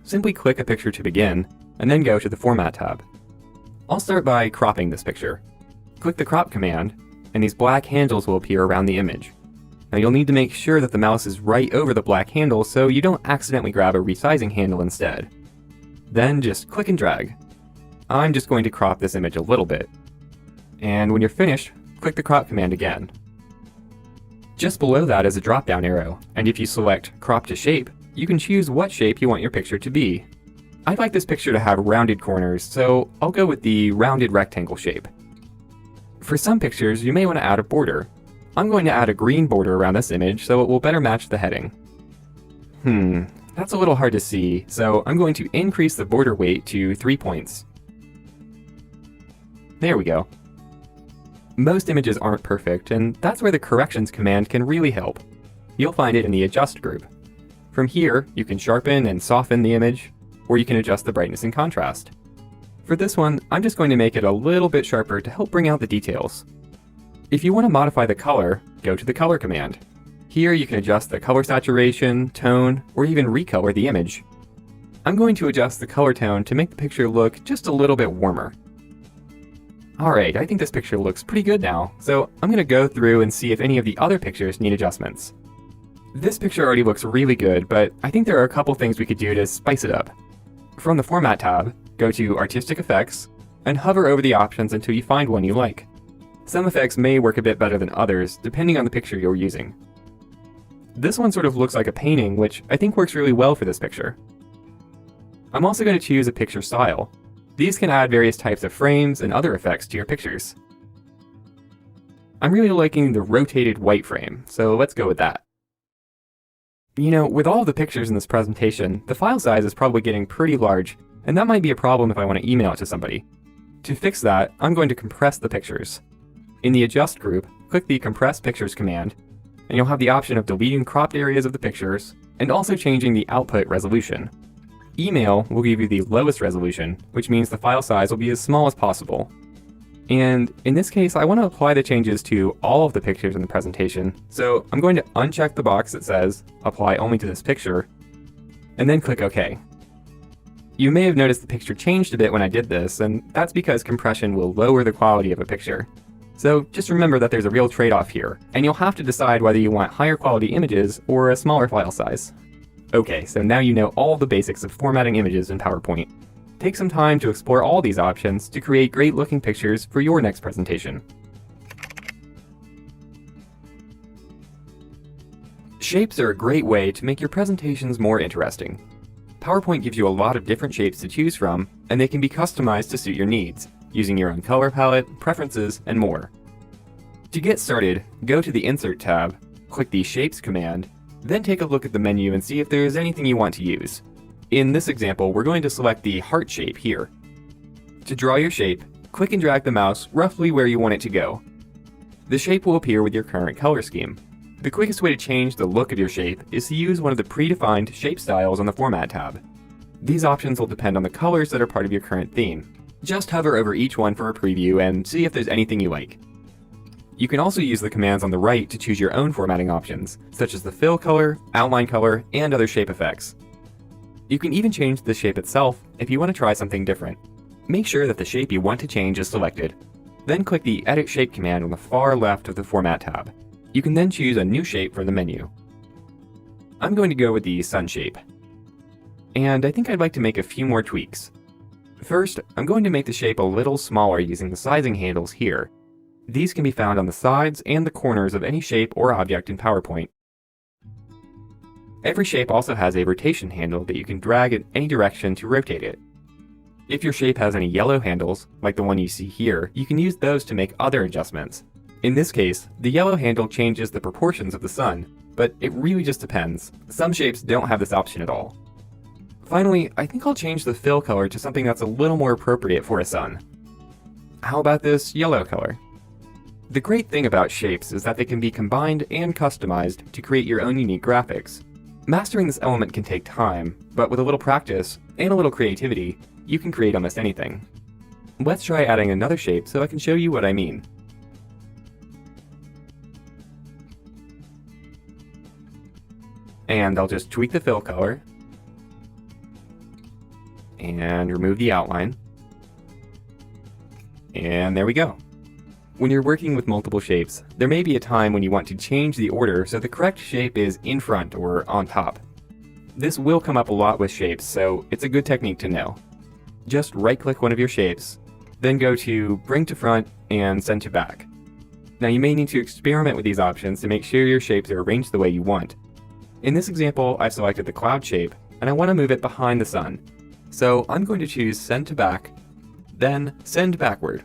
Simply click a picture to begin, and then go to the Format tab. I'll start by cropping this picture. Click the Crop command, and these black handles will appear around the image. Now you'll need to make sure that the mouse is right over the black handle so you don't accidentally grab a resizing handle instead. Then just click and drag. I'm just going to crop this image a little bit. And when you're finished, click the Crop command again. Just below that is a drop-down arrow, and if you select Crop to Shape, you can choose what shape you want your picture to be. I'd like this picture to have rounded corners, so I'll go with the rounded rectangle shape. For some pictures, you may want to add a border. I'm going to add a green border around this image so it will better match the heading. That's a little hard to see, so I'm going to increase the border weight to 3 points. There we go. Most images aren't perfect, and that's where the Corrections command can really help. You'll find it in the Adjust group. From here, you can sharpen and soften the image, or you can adjust the brightness and contrast. For this one, I'm just going to make it a little bit sharper to help bring out the details. If you want to modify the color, go to the Color command. Here you can adjust the color saturation, tone, or even recolor the image. I'm going to adjust the color tone to make the picture look just a little bit warmer. Alright, I think this picture looks pretty good now, so I'm going to go through and see if any of the other pictures need adjustments. This picture already looks really good, but I think there are a couple things we could do to spice it up. From the Format tab, go to Artistic Effects, and hover over the options until you find one you like. Some effects may work a bit better than others, depending on the picture you're using. This one sort of looks like a painting, which I think works really well for this picture. I'm also going to choose a picture style. These can add various types of frames and other effects to your pictures. I'm really liking the rotated white frame, so let's go with that. You know, with all of the pictures in this presentation, the file size is probably getting pretty large, and that might be a problem if I want to email it to somebody. To fix that, I'm going to compress the pictures. In the Adjust group, click the Compress Pictures command, and you'll have the option of deleting cropped areas of the pictures, and also changing the output resolution. Email will give you the lowest resolution, which means the file size will be as small as possible. And in this case, I want to apply the changes to all of the pictures in the presentation, so I'm going to uncheck the box that says Apply only to this picture, and then click OK. You may have noticed the picture changed a bit when I did this, and that's because compression will lower the quality of a picture. So just remember that there's a real trade-off here, and you'll have to decide whether you want higher quality images or a smaller file size. Okay, so now you know all the basics of formatting images in PowerPoint. Take some time to explore all these options to create great-looking pictures for your next presentation. Shapes are a great way to make your presentations more interesting. PowerPoint gives you a lot of different shapes to choose from, and they can be customized to suit your needs, using your own color palette, preferences, and more. To get started, go to the Insert tab, click the Shapes command, then take a look at the menu and see if there is anything you want to use. In this example, we're going to select the heart shape here. To draw your shape, click and drag the mouse roughly where you want it to go. The shape will appear with your current color scheme. The quickest way to change the look of your shape is to use one of the predefined shape styles on the Format tab. These options will depend on the colors that are part of your current theme. Just hover over each one for a preview and see if there's anything you like. You can also use the commands on the right to choose your own formatting options, such as the fill color, outline color, and other shape effects. You can even change the shape itself if you want to try something different. Make sure that the shape you want to change is selected. Then click the Edit Shape command on the far left of the Format tab. You can then choose a new shape from the menu. I'm going to go with the sun shape. And I think I'd like to make a few more tweaks. First, I'm going to make the shape a little smaller using the sizing handles here. These can be found on the sides and the corners of any shape or object in PowerPoint. Every shape also has a rotation handle that you can drag in any direction to rotate it. If your shape has any yellow handles, like the one you see here, you can use those to make other adjustments. In this case, the yellow handle changes the proportions of the sun, but it really just depends. Some shapes don't have this option at all. Finally, I think I'll change the fill color to something that's a little more appropriate for a sun. How about this yellow color? The great thing about shapes is that they can be combined and customized to create your own unique graphics. Mastering this element can take time, but with a little practice and a little creativity, you can create almost anything. Let's try adding another shape so I can show you what I mean. And I'll just tweak the fill color and remove the outline. And there we go. When you're working with multiple shapes, there may be a time when you want to change the order so the correct shape is in front or on top. This will come up a lot with shapes, so it's a good technique to know. Just right-click one of your shapes, then go to Bring to Front and Send to Back. Now you may need to experiment with these options to make sure your shapes are arranged the way you want. In this example, I've selected the cloud shape, and I want to move it behind the sun. So I'm going to choose Send to Back, then Send Backward.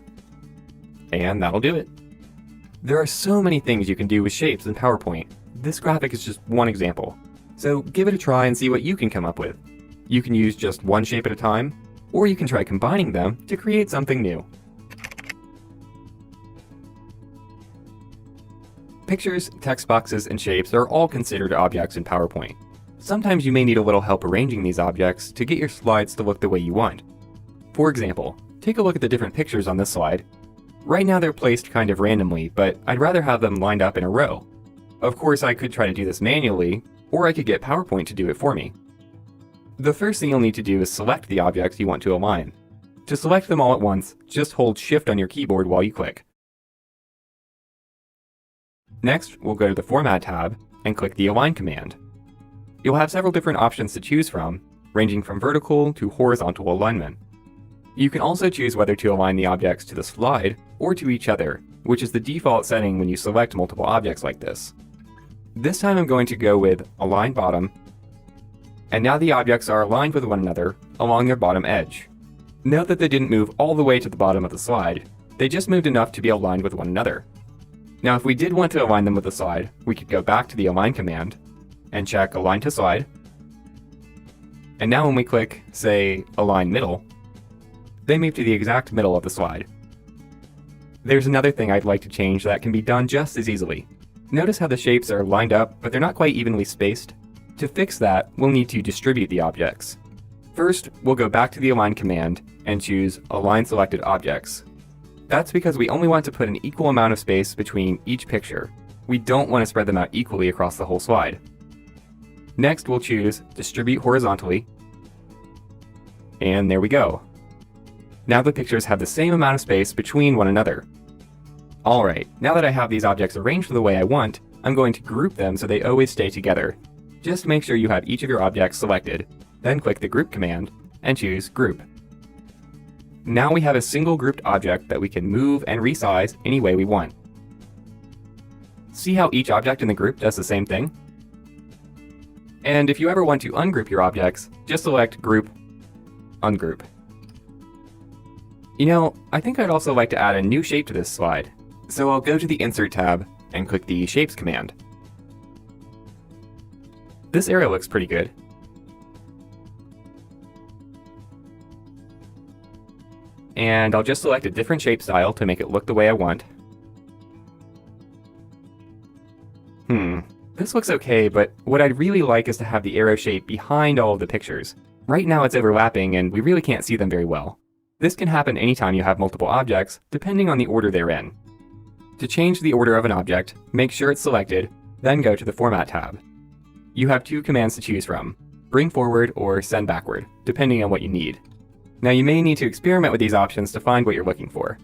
And that'll do it. There are so many things you can do with shapes in PowerPoint. This graphic is just one example. So give it a try and see what you can come up with. You can use just one shape at a time, or you can try combining them to create something new. Pictures, text boxes, and shapes are all considered objects in PowerPoint. Sometimes you may need a little help arranging these objects to get your slides to look the way you want. For example, take a look at the different pictures on this slide. Right now they're placed kind of randomly, but I'd rather have them lined up in a row. Of course, I could try to do this manually, or I could get PowerPoint to do it for me. The first thing you'll need to do is select the objects you want to align. To select them all at once, just hold Shift on your keyboard while you click. Next, we'll go to the Format tab and click the Align command. You'll have several different options to choose from, ranging from vertical to horizontal alignment. You can also choose whether to align the objects to the slide or to each other, which is the default setting when you select multiple objects like this. This time I'm going to go with Align Bottom, and now the objects are aligned with one another along their bottom edge. Note that they didn't move all the way to the bottom of the slide, they just moved enough to be aligned with one another. Now if we did want to align them with the slide, we could go back to the Align command and check Align to Slide. And now when we click, say, Align Middle, they move to the exact middle of the slide. There's another thing I'd like to change that can be done just as easily. Notice how the shapes are lined up, but they're not quite evenly spaced? To fix that, we'll need to distribute the objects. First, we'll go back to the Align command and choose Align Selected Objects. That's because we only want to put an equal amount of space between each picture. We don't want to spread them out equally across the whole slide. Next, we'll choose Distribute Horizontally, and there we go. Now the pictures have the same amount of space between one another. Alright, now that I have these objects arranged the way I want, I'm going to group them so they always stay together. Just make sure you have each of your objects selected, then click the Group command, and choose Group. Now we have a single grouped object that we can move and resize any way we want. See how each object in the group does the same thing? And if you ever want to ungroup your objects, just select Group, Ungroup. You know, I think I'd also like to add a new shape to this slide, so I'll go to the Insert tab and click the Shapes command. This arrow looks pretty good. And I'll just select a different shape style to make it look the way I want. This looks okay, but what I'd really like is to have the arrow shape behind all of the pictures. Right now it's overlapping and we really can't see them very well. This can happen anytime you have multiple objects, depending on the order they're in. To change the order of an object, make sure it's selected, then go to the Format tab. You have two commands to choose from, Bring Forward or Send Backward, depending on what you need. Now you may need to experiment with these options to find what you're looking for.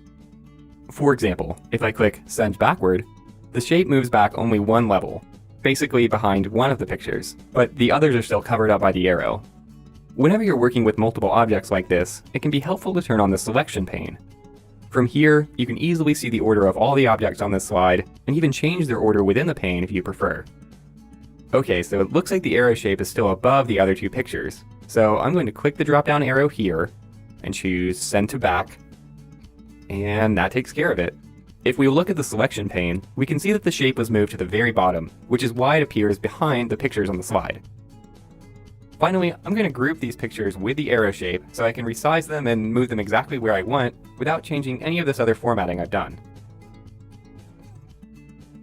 For example, if I click Send Backward, the shape moves back only one level, basically behind one of the pictures, but the others are still covered up by the arrow. Whenever you're working with multiple objects like this, it can be helpful to turn on the selection pane. From here, you can easily see the order of all the objects on this slide, and even change their order within the pane if you prefer. Okay, so it looks like the arrow shape is still above the other two pictures. So I'm going to click the drop-down arrow here, and choose Send to Back, and that takes care of it. If we look at the selection pane, we can see that the shape was moved to the very bottom, which is why it appears behind the pictures on the slide. Finally, I'm going to group these pictures with the arrow shape so I can resize them and move them exactly where I want without changing any of this other formatting I've done.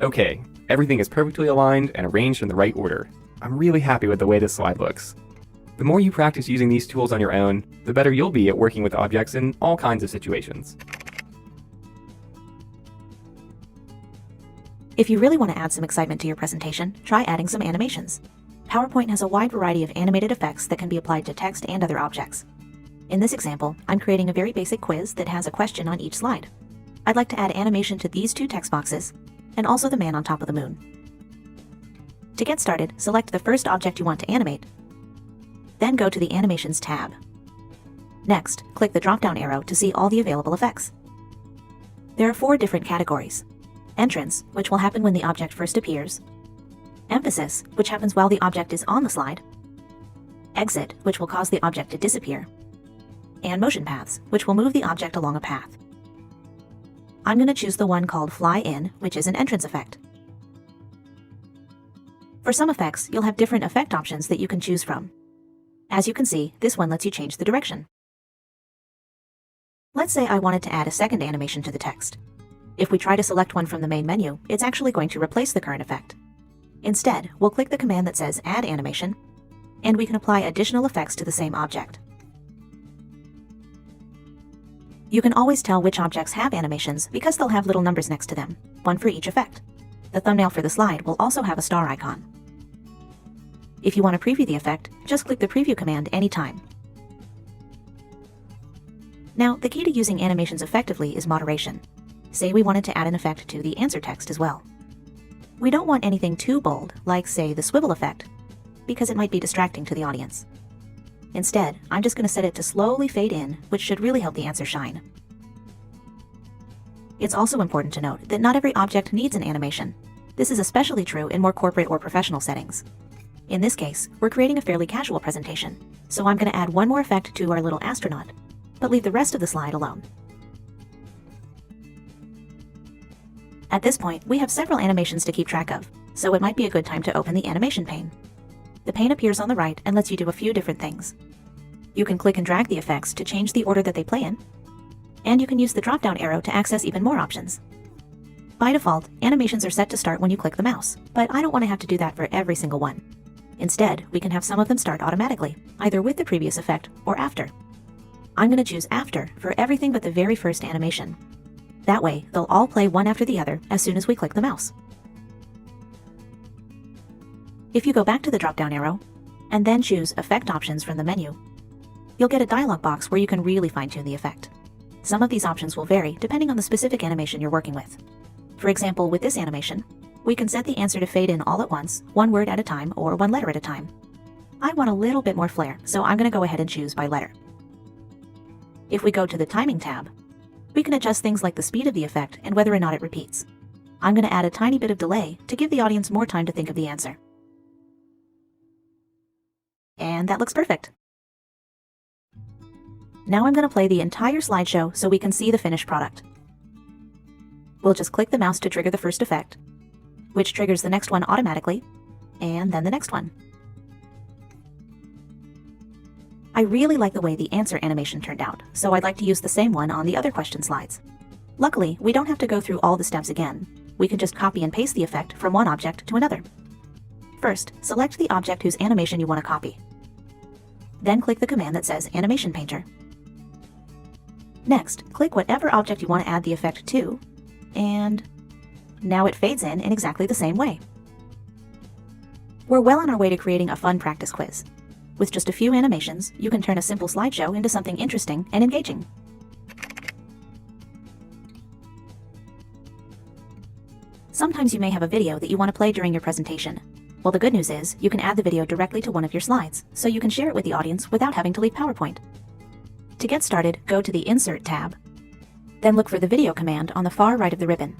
Okay, everything is perfectly aligned and arranged in the right order. I'm really happy with the way this slide looks. The more you practice using these tools on your own, the better you'll be at working with objects in all kinds of situations. If you really want to add some excitement to your presentation, try adding some animations. PowerPoint has a wide variety of animated effects that can be applied to text and other objects. In this example, I'm creating a very basic quiz that has a question on each slide. I'd like to add animation to these two text boxes, and also the man on top of the moon. To get started, select the first object you want to animate, then go to the Animations tab. Next, click the drop-down arrow to see all the available effects. There are 4 different categories. Entrance, which will happen when the object first appears. Emphasis, which happens while the object is on the slide. Exit, which will cause the object to disappear. And motion paths, which will move the object along a path. I'm going to choose the one called Fly In, which is an entrance effect. For some effects, you'll have different effect options that you can choose from. As you can see, this one lets you change the direction. Let's say I wanted to add a second animation to the text. If we try to select one from the main menu, it's actually going to replace the current effect. Instead, we'll click the command that says Add Animation, and we can apply additional effects to the same object. You can always tell which objects have animations because they'll have little numbers next to them, one for each effect. The thumbnail for the slide will also have a star icon. If you want to preview the effect, just click the Preview command anytime. Now, the key to using animations effectively is moderation. Say we wanted to add an effect to the answer text as well. We don't want anything too bold, like, say, the swivel effect, because it might be distracting to the audience. Instead, I'm just going to set it to slowly fade in, which should really help the answer shine. It's also important to note that not every object needs an animation. This is especially true in more corporate or professional settings. In this case, we're creating a fairly casual presentation, so I'm going to add one more effect to our little astronaut, but leave the rest of the slide alone. At this point, we have several animations to keep track of, so it might be a good time to open the animation pane. The pane appears on the right and lets you do a few different things. You can click and drag the effects to change the order that they play in, and you can use the drop-down arrow to access even more options. By default, animations are set to start when you click the mouse, but I don't want to have to do that for every single one. Instead, we can have some of them start automatically, either with the previous effect or after. I'm going to choose After for everything but the very first animation. That way, they'll all play one after the other as soon as we click the mouse. If you go back to the drop-down arrow, and then choose Effect Options from the menu, you'll get a dialog box where you can really fine-tune the effect. Some of these options will vary depending on the specific animation you're working with. For example, with this animation, we can set the answer to fade in all at once, one word at a time, or one letter at a time. I want a little bit more flair, so I'm going to go ahead and choose by letter. If we go to the Timing tab, we can adjust things like the speed of the effect and whether or not it repeats. I'm going to add a tiny bit of delay to give the audience more time to think of the answer. And that looks perfect. Now I'm going to play the entire slideshow so we can see the finished product. We'll just click the mouse to trigger the first effect, which triggers the next one automatically, and then the next one. I really like the way the answer animation turned out, so I'd like to use the same one on the other question slides. Luckily, we don't have to go through all the steps again. We can just copy and paste the effect from one object to another. First, select the object whose animation you want to copy. Then click the command that says Animation Painter. Next, click whatever object you want to add the effect to, and now it fades in exactly the same way. We're well on our way to creating a fun practice quiz. With just a few animations, you can turn a simple slideshow into something interesting and engaging. Sometimes you may have a video that you want to play during your presentation. Well, the good news is you can add the video directly to one of your slides, so you can share it with the audience without having to leave PowerPoint. To get started, go to the Insert tab, Then look for the video command on the far right of the ribbon.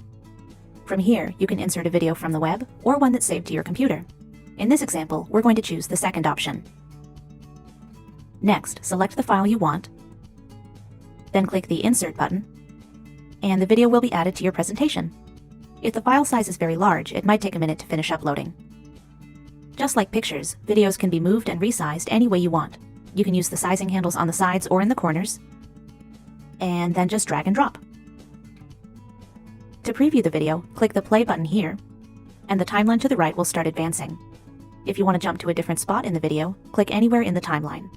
From here, you can insert a video from the web or one that's saved to your computer. In this example, we're going to choose the second option. Next, select the file you want, then click the Insert button, and the video will be added to your presentation. If the file size is very large, it might take a minute to finish uploading. Just like pictures, videos can be moved and resized any way you want. You can use the sizing handles on the sides or in the corners, and then just drag and drop. To preview the video, click the play button here, and the timeline to the right will start advancing. If you want to jump to a different spot in the video, click anywhere in the timeline.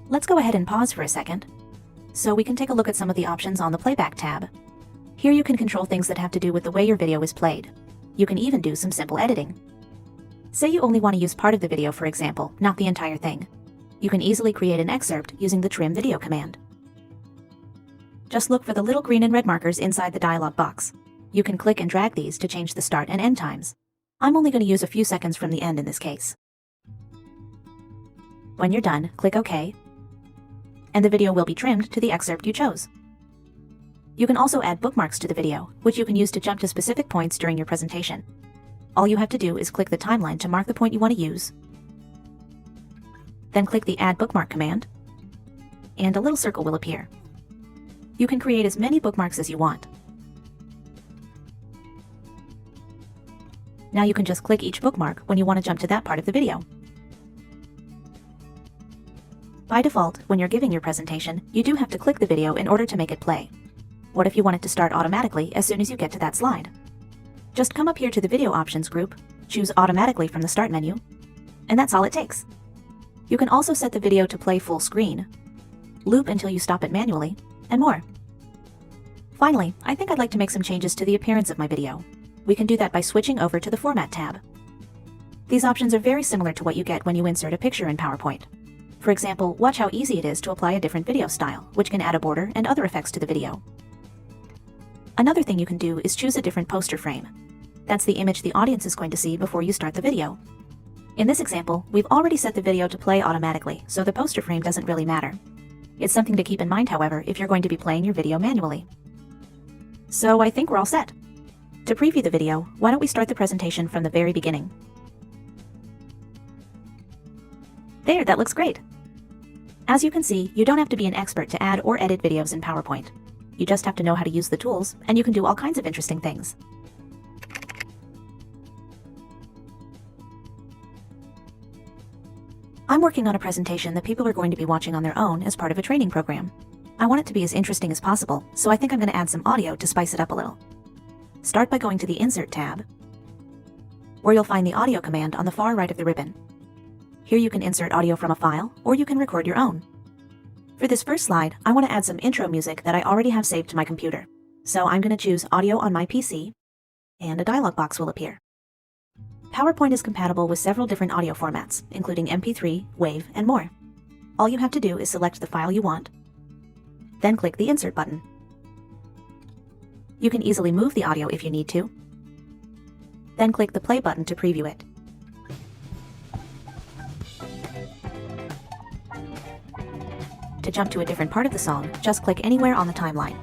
Let's go ahead and pause for a second, so we can take a look at some of the options on the Playback tab. Here you can control things that have to do with the way your video is played. You can even do some simple editing. Say you only want to use part of the video, for example, not the entire thing. You can easily create an excerpt using the Trim Video command. Just look for the little green and red markers inside the dialog box. You can click and drag these to change the start and end times. I'm only going to use a few seconds from the end in this case. When you're done, click OK, and the video will be trimmed to the excerpt you chose. You can also add bookmarks to the video, which you can use to jump to specific points during your presentation. All you have to do is click the timeline to mark the point you want to use, then click the Add Bookmark command, and a little circle will appear. You can create as many bookmarks as you want. Now you can just click each bookmark when you want to jump to that part of the video. By default, when you're giving your presentation, you do have to click the video in order to make it play. What if you want it to start automatically as soon as you get to that slide? Just come up here to the Video Options group, choose Automatically from the Start menu, and that's all it takes. You can also set the video to play full screen, loop until you stop it manually, and more. Finally, I think I'd like to make some changes to the appearance of my video. We can do that by switching over to the Format tab. These options are very similar to what you get when you insert a picture in PowerPoint. For example, watch how easy it is to apply a different video style, which can add a border and other effects to the video. Another thing you can do is choose a different poster frame. That's the image the audience is going to see before you start the video. In this example, we've already set the video to play automatically, so the poster frame doesn't really matter. It's something to keep in mind, however, if you're going to be playing your video manually. So I think we're all set. To preview the video, why don't we start the presentation from the very beginning? There, that looks great. As you can see, you don't have to be an expert to add or edit videos in PowerPoint. You just have to know how to use the tools, and you can do all kinds of interesting things. I'm working on a presentation that people are going to be watching on their own as part of a training program. I want it to be as interesting as possible, so I think I'm going to add some audio to spice it up a little. Start by going to the Insert tab, where you'll find the Audio command on the far right of the ribbon. Here you can insert audio from a file, or you can record your own. For this first slide, I want to add some intro music that I already have saved to my computer. So I'm going to choose Audio on my PC, and a dialog box will appear. PowerPoint is compatible with several different audio formats, including MP3, WAV, and more. All you have to do is select the file you want, then click the Insert button. You can easily move the audio if you need to, then click the Play button to preview it. To jump to a different part of the song, just click anywhere on the timeline.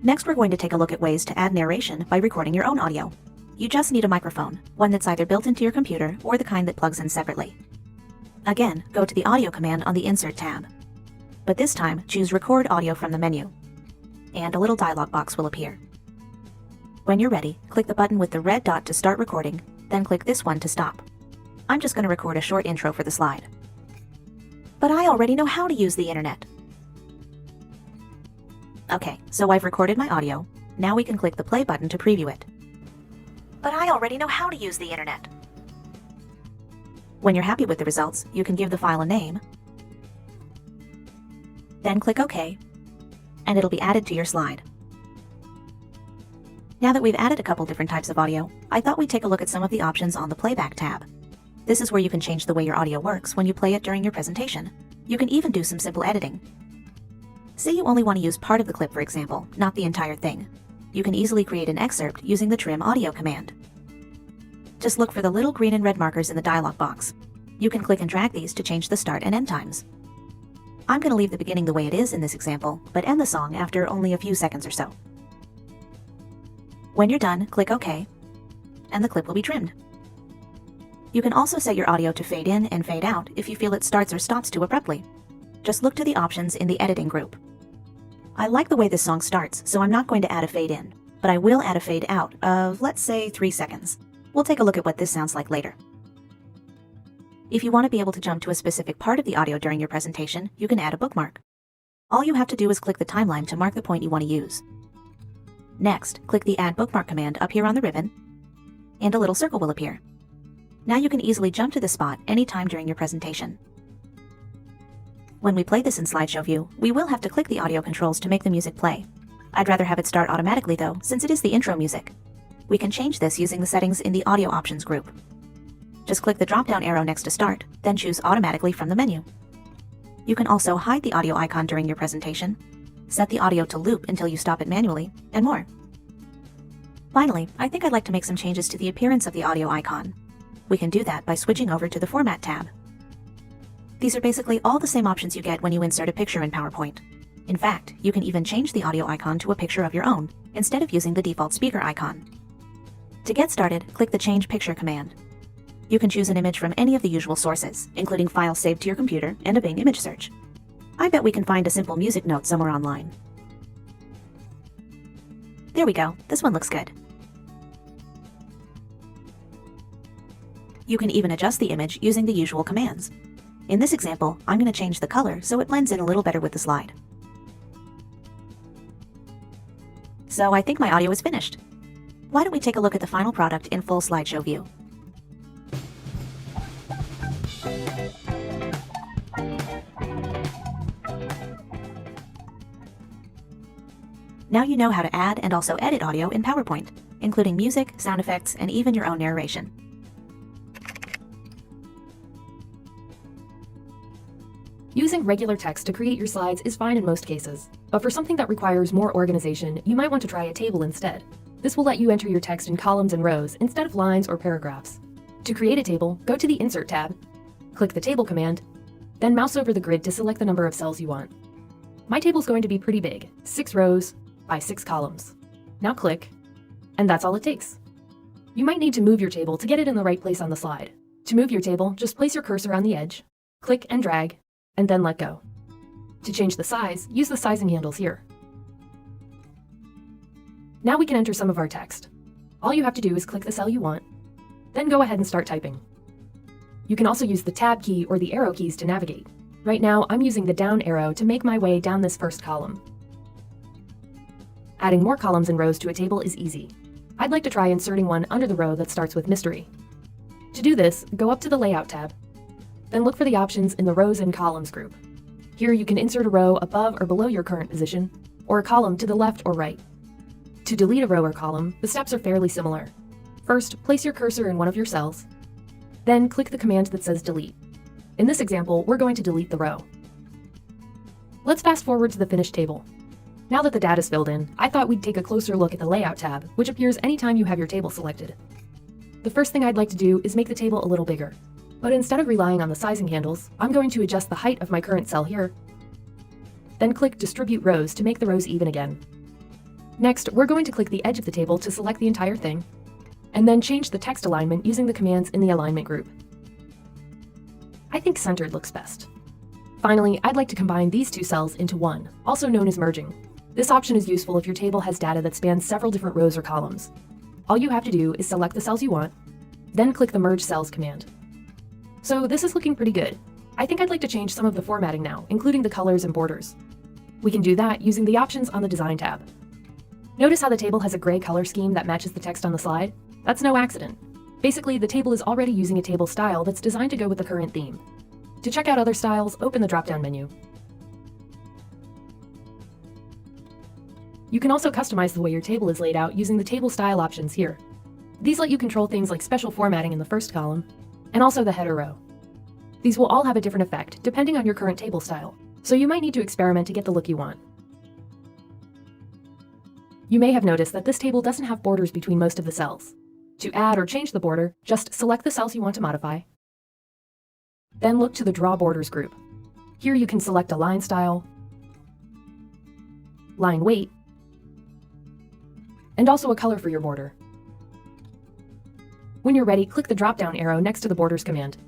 Next, we're going to take a look at ways to add narration by recording your own audio. You just need a microphone, one that's either built into your computer or the kind that plugs in separately. Again, go to the Audio command on the Insert tab. But this time, choose Record Audio from the menu, and a little dialog box will appear. When you're ready, click the button with the red dot to start recording, then click this one to stop. I'm just going to record a short intro for the slide. But I already know how to use the internet. Okay, so I've recorded my audio. Now we can click the Play button to preview it. But I already know how to use the internet. When you're happy with the results, you can give the file a name, then click OK, and it'll be added to your slide. Now that we've added a couple different types of audio, I thought we'd take a look at some of the options on the Playback tab. This is where you can change the way your audio works when you play it during your presentation. You can even do some simple editing. Say you only want to use part of the clip, for example, not the entire thing. You can easily create an excerpt using the Trim Audio command. Just look for the little green and red markers in the dialog box. You can click and drag these to change the start and end times. I'm going to leave the beginning the way it is in this example, but end the song after only a few seconds or so. When you're done, click OK, and the clip will be trimmed. You can also set your audio to fade in and fade out if you feel it starts or stops too abruptly. Just look to the options in the editing group. I like the way this song starts, so I'm not going to add a fade in, but I will add a fade out of, let's say, 3 seconds. We'll take a look at what this sounds like later. If you want to be able to jump to a specific part of the audio during your presentation, you can add a bookmark. All you have to do is click the timeline to mark the point you want to use. Next, click the Add Bookmark command up here on the ribbon, and a little circle will appear. Now you can easily jump to the spot anytime during your presentation. When we play this in slideshow view, we will have to click the audio controls to make the music play. I'd rather have it start automatically though, since it is the intro music. We can change this using the settings in the Audio Options group. Just click the drop-down arrow next to Start, then choose Automatically from the menu. You can also hide the audio icon during your presentation, set the audio to loop until you stop it manually, and more. Finally, I think I'd like to make some changes to the appearance of the audio icon. We can do that by switching over to the Format tab. These are basically all the same options you get when you insert a picture in PowerPoint. In fact, you can even change the audio icon to a picture of your own, instead of using the default speaker icon. To get started, click the Change Picture command. You can choose an image from any of the usual sources, including files saved to your computer and a Bing image search. I bet we can find a simple music note somewhere online. There we go, this one looks good. You can even adjust the image using the usual commands. In this example, I'm going to change the color so it blends in a little better with the slide. So I think my audio is finished. Why don't we take a look at the final product in full slideshow view? Now you know how to add and also edit audio in PowerPoint, including music, sound effects, and even your own narration. Using regular text to create your slides is fine in most cases, but for something that requires more organization, you might want to try a table instead. This will let you enter your text in columns and rows instead of lines or paragraphs. To create a table, go to the Insert tab, click the Table command, then mouse over the grid to select the number of cells you want. My table's going to be pretty big, 6 rows by 6 columns. Now click, and that's all it takes. You might need to move your table to get it in the right place on the slide. To move your table, just place your cursor on the edge, click and drag, and then let go. To change the size, use the sizing handles here. Now we can enter some of our text. All you have to do is click the cell you want, then go ahead and start typing. You can also use the Tab key or the arrow keys to navigate. Right now, I'm using the down arrow to make my way down this first column. Adding more columns and rows to a table is easy. I'd like to try inserting one under the row that starts with Mystery. To do this, go up to the Layout tab, then look for the options in the Rows and Columns group. Here you can insert a row above or below your current position, or a column to the left or right. To delete a row or column, the steps are fairly similar. First, place your cursor in one of your cells, then click the command that says Delete. In this example, we're going to delete the row. Let's fast forward to the finished table. Now that the data's filled in, I thought we'd take a closer look at the Layout tab, which appears anytime you have your table selected. The first thing I'd like to do is make the table a little bigger. But instead of relying on the sizing handles, I'm going to adjust the height of my current cell here, then click Distribute Rows to make the rows even again. Next, we're going to click the edge of the table to select the entire thing, and then change the text alignment using the commands in the Alignment group. I think centered looks best. Finally, I'd like to combine these two cells into one, also known as merging. This option is useful if your table has data that spans several different rows or columns. All you have to do is select the cells you want, then click the Merge Cells command. So this is looking pretty good. I think I'd like to change some of the formatting now, including the colors and borders. We can do that using the options on the Design tab. Notice how the table has a gray color scheme that matches the text on the slide? That's no accident. Basically, the table is already using a table style that's designed to go with the current theme. To check out other styles, open the drop-down menu. You can also customize the way your table is laid out using the table style options here. These let you control things like special formatting in the first column, and also the header row. These will all have a different effect depending on your current table style, so you might need to experiment to get the look you want. You may have noticed that this table doesn't have borders between most of the cells. To add or change the border, just select the cells you want to modify, Then look to the Draw Borders group. Here you can select a line style, line weight, and also a color for your border. When you're ready, click the drop-down arrow next to the Borders command.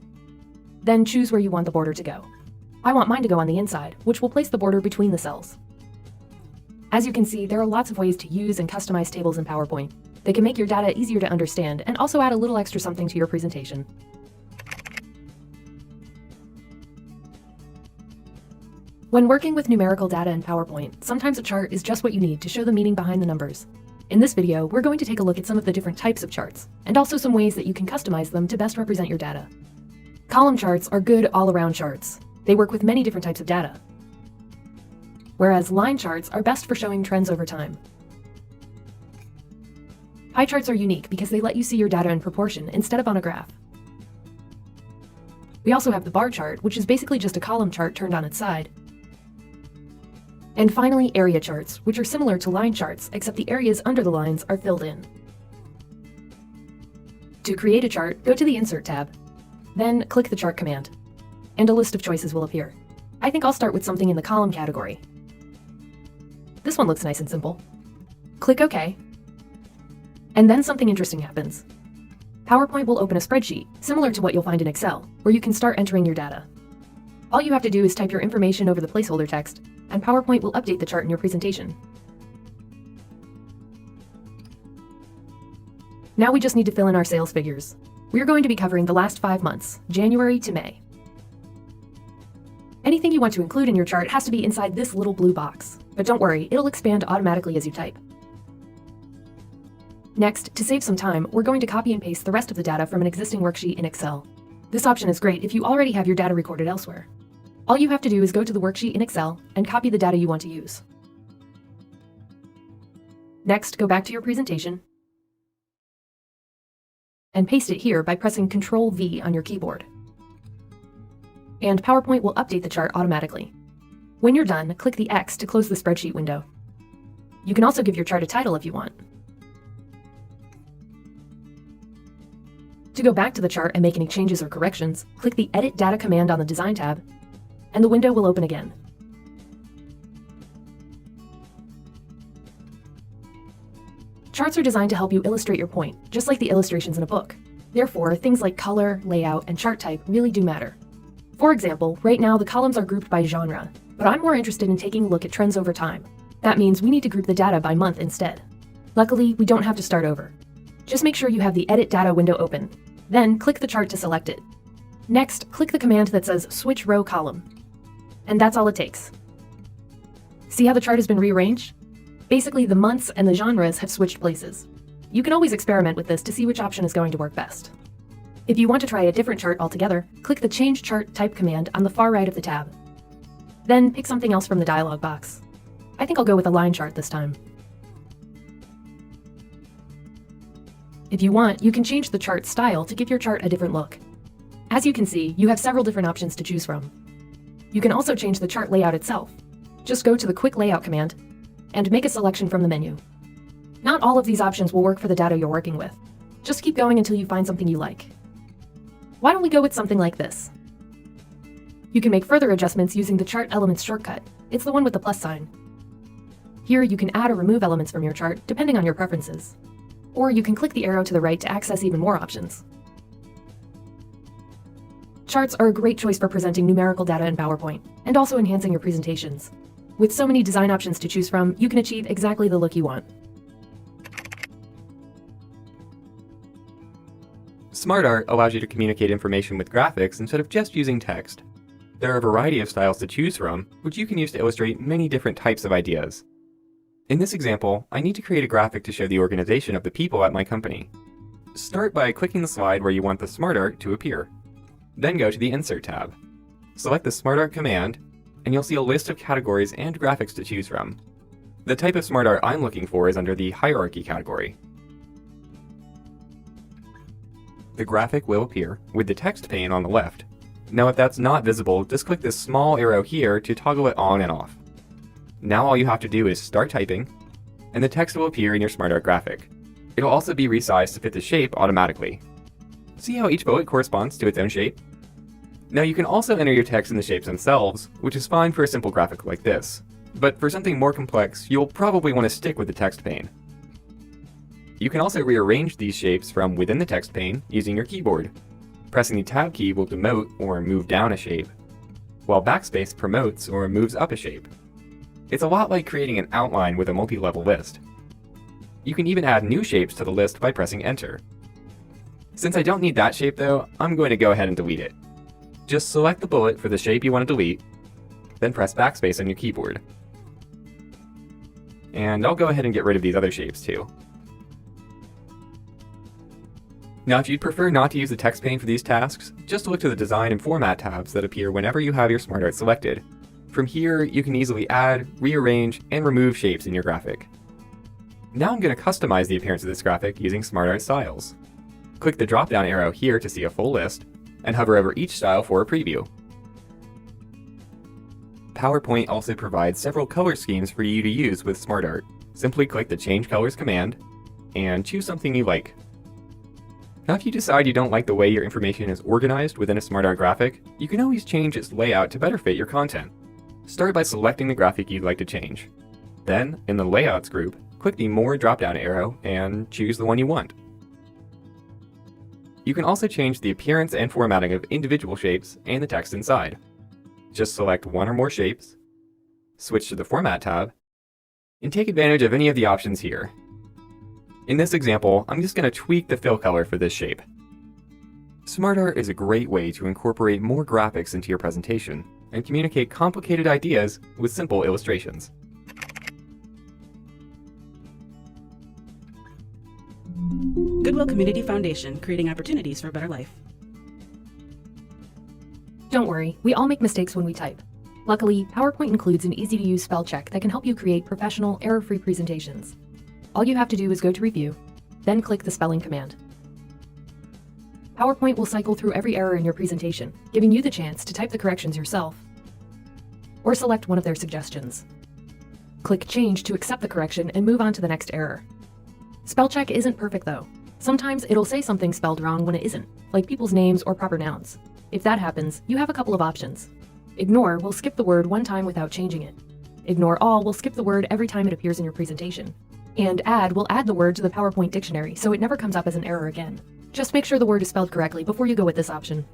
Then choose where you want the border to go. I want mine to go on the inside, which will place the border between the cells. As you can see, there are lots of ways to use and customize tables in PowerPoint. They can make your data easier to understand and also add a little extra something to your presentation. When working with numerical data in PowerPoint, sometimes a chart is just what you need to show the meaning behind the numbers. In this video, we're going to take a look at some of the different types of charts, and also some ways that you can customize them to best represent your data. Column charts are good all-around charts. They work with many different types of data. Whereas line charts are best for showing trends over time. Pie charts are unique because they let you see your data in proportion instead of on a graph. We also have the bar chart, which is basically just a column chart turned on its side. And finally, area charts, which are similar to line charts, except the areas under the lines are filled in. To create a chart, go to the Insert tab, then click the Chart command, and a list of choices will appear. I think I'll start with something in the column category. This one looks nice and simple. Click OK, and then something interesting happens. PowerPoint will open a spreadsheet, similar to what you'll find in Excel, where you can start entering your data. All you have to do is type your information over the placeholder text, and PowerPoint will update the chart in your presentation. Now we just need to fill in our sales figures. We're going to be covering the last 5 months, January to May. Anything you want to include in your chart has to be inside this little blue box, but don't worry, it'll expand automatically as you type. Next, to save some time, we're going to copy and paste the rest of the data from an existing worksheet in Excel. This option is great if you already have your data recorded elsewhere. All you have to do is go to the worksheet in Excel and copy the data you want to use. Next, go back to your presentation and paste it here by pressing Ctrl-V on your keyboard. And PowerPoint will update the chart automatically. When you're done, click the X to close the spreadsheet window. You can also give your chart a title if you want. To go back to the chart and make any changes or corrections, click the Edit Data command on the Design tab, and the window will open again. Charts are designed to help you illustrate your point, just like the illustrations in a book. Therefore, things like color, layout, and chart type really do matter. For example, right now the columns are grouped by genre, but I'm more interested in taking a look at trends over time. That means we need to group the data by month instead. Luckily, we don't have to start over. Just make sure you have the Edit Data window open. Then click the chart to select it. Next, click the command that says Switch Row Column. And that's all it takes. See how the chart has been rearranged? Basically, the months and the genres have switched places. You can always experiment with this to see which option is going to work best. If you want to try a different chart altogether, click the Change Chart Type command on the far right of the tab. Then pick something else from the dialog box. I think I'll go with a line chart this time. If you want, you can change the chart style to give your chart a different look. As you can see, you have several different options to choose from. You can also change the chart layout itself. Just go to the Quick Layout command and make a selection from the menu. Not all of these options will work for the data you're working with. Just keep going until you find something you like. Why don't we go with something like this? You can make further adjustments using the Chart Elements shortcut. It's the one with the plus sign. Here you can add or remove elements from your chart depending on your preferences. Or you can click the arrow to the right to access even more options. Charts are a great choice for presenting numerical data in PowerPoint, and also enhancing your presentations. With so many design options to choose from, you can achieve exactly the look you want. SmartArt allows you to communicate information with graphics instead of just using text. There are a variety of styles to choose from, which you can use to illustrate many different types of ideas. In this example, I need to create a graphic to show the organization of the people at my company. Start by clicking the slide where you want the SmartArt to appear. Then go to the Insert tab. Select the SmartArt command, and you'll see a list of categories and graphics to choose from. The type of SmartArt I'm looking for is under the Hierarchy category. The graphic will appear with the text pane on the left. Now if that's not visible, just click this small arrow here to toggle it on and off. Now all you have to do is start typing, and the text will appear in your SmartArt graphic. It'll also be resized to fit the shape automatically. See how each bullet corresponds to its own shape? Now you can also enter your text in the shapes themselves, which is fine for a simple graphic like this. But for something more complex, you'll probably want to stick with the text pane. You can also rearrange these shapes from within the text pane using your keyboard. Pressing the Tab key will demote or move down a shape, while backspace promotes or moves up a shape. It's a lot like creating an outline with a multi-level list. You can even add new shapes to the list by pressing Enter. Since I don't need that shape though, I'm going to go ahead and delete it. Just select the bullet for the shape you want to delete, then press backspace on your keyboard. And I'll go ahead and get rid of these other shapes too. Now if you'd prefer not to use the text pane for these tasks, just look to the Design and Format tabs that appear whenever you have your SmartArt selected. From here, you can easily add, rearrange, and remove shapes in your graphic. Now I'm going to customize the appearance of this graphic using SmartArt Styles. Click the drop-down arrow here to see a full list, and hover over each style for a preview. PowerPoint also provides several color schemes for you to use with SmartArt. Simply click the Change Colors command, and choose something you like. Now if you decide you don't like the way your information is organized within a SmartArt graphic, you can always change its layout to better fit your content. Start by selecting the graphic you'd like to change. Then, in the Layouts group, click the More drop-down arrow and choose the one you want. You can also change the appearance and formatting of individual shapes and the text inside. Just select one or more shapes, switch to the Format tab, and take advantage of any of the options here. In this example, I'm just going to tweak the fill color for this shape. SmartArt is a great way to incorporate more graphics into your presentation and communicate complicated ideas with simple illustrations. Goodwill Community Foundation, creating opportunities for a better life. Don't worry, we all make mistakes when we type. Luckily, PowerPoint includes an easy-to-use spell check that can help you create professional, error-free presentations. All you have to do is go to Review, then click the Spelling command. PowerPoint will cycle through every error in your presentation, giving you the chance to type the corrections yourself, or select one of their suggestions. Click Change to accept the correction and move on to the next error. Spell check isn't perfect though. Sometimes it'll say something spelled wrong when it isn't, like people's names or proper nouns. If that happens, you have a couple of options. Ignore will skip the word one time without changing it. Ignore All will skip the word every time it appears in your presentation. And Add will add the word to the PowerPoint dictionary so it never comes up as an error again. Just make sure the word is spelled correctly before you go with this option.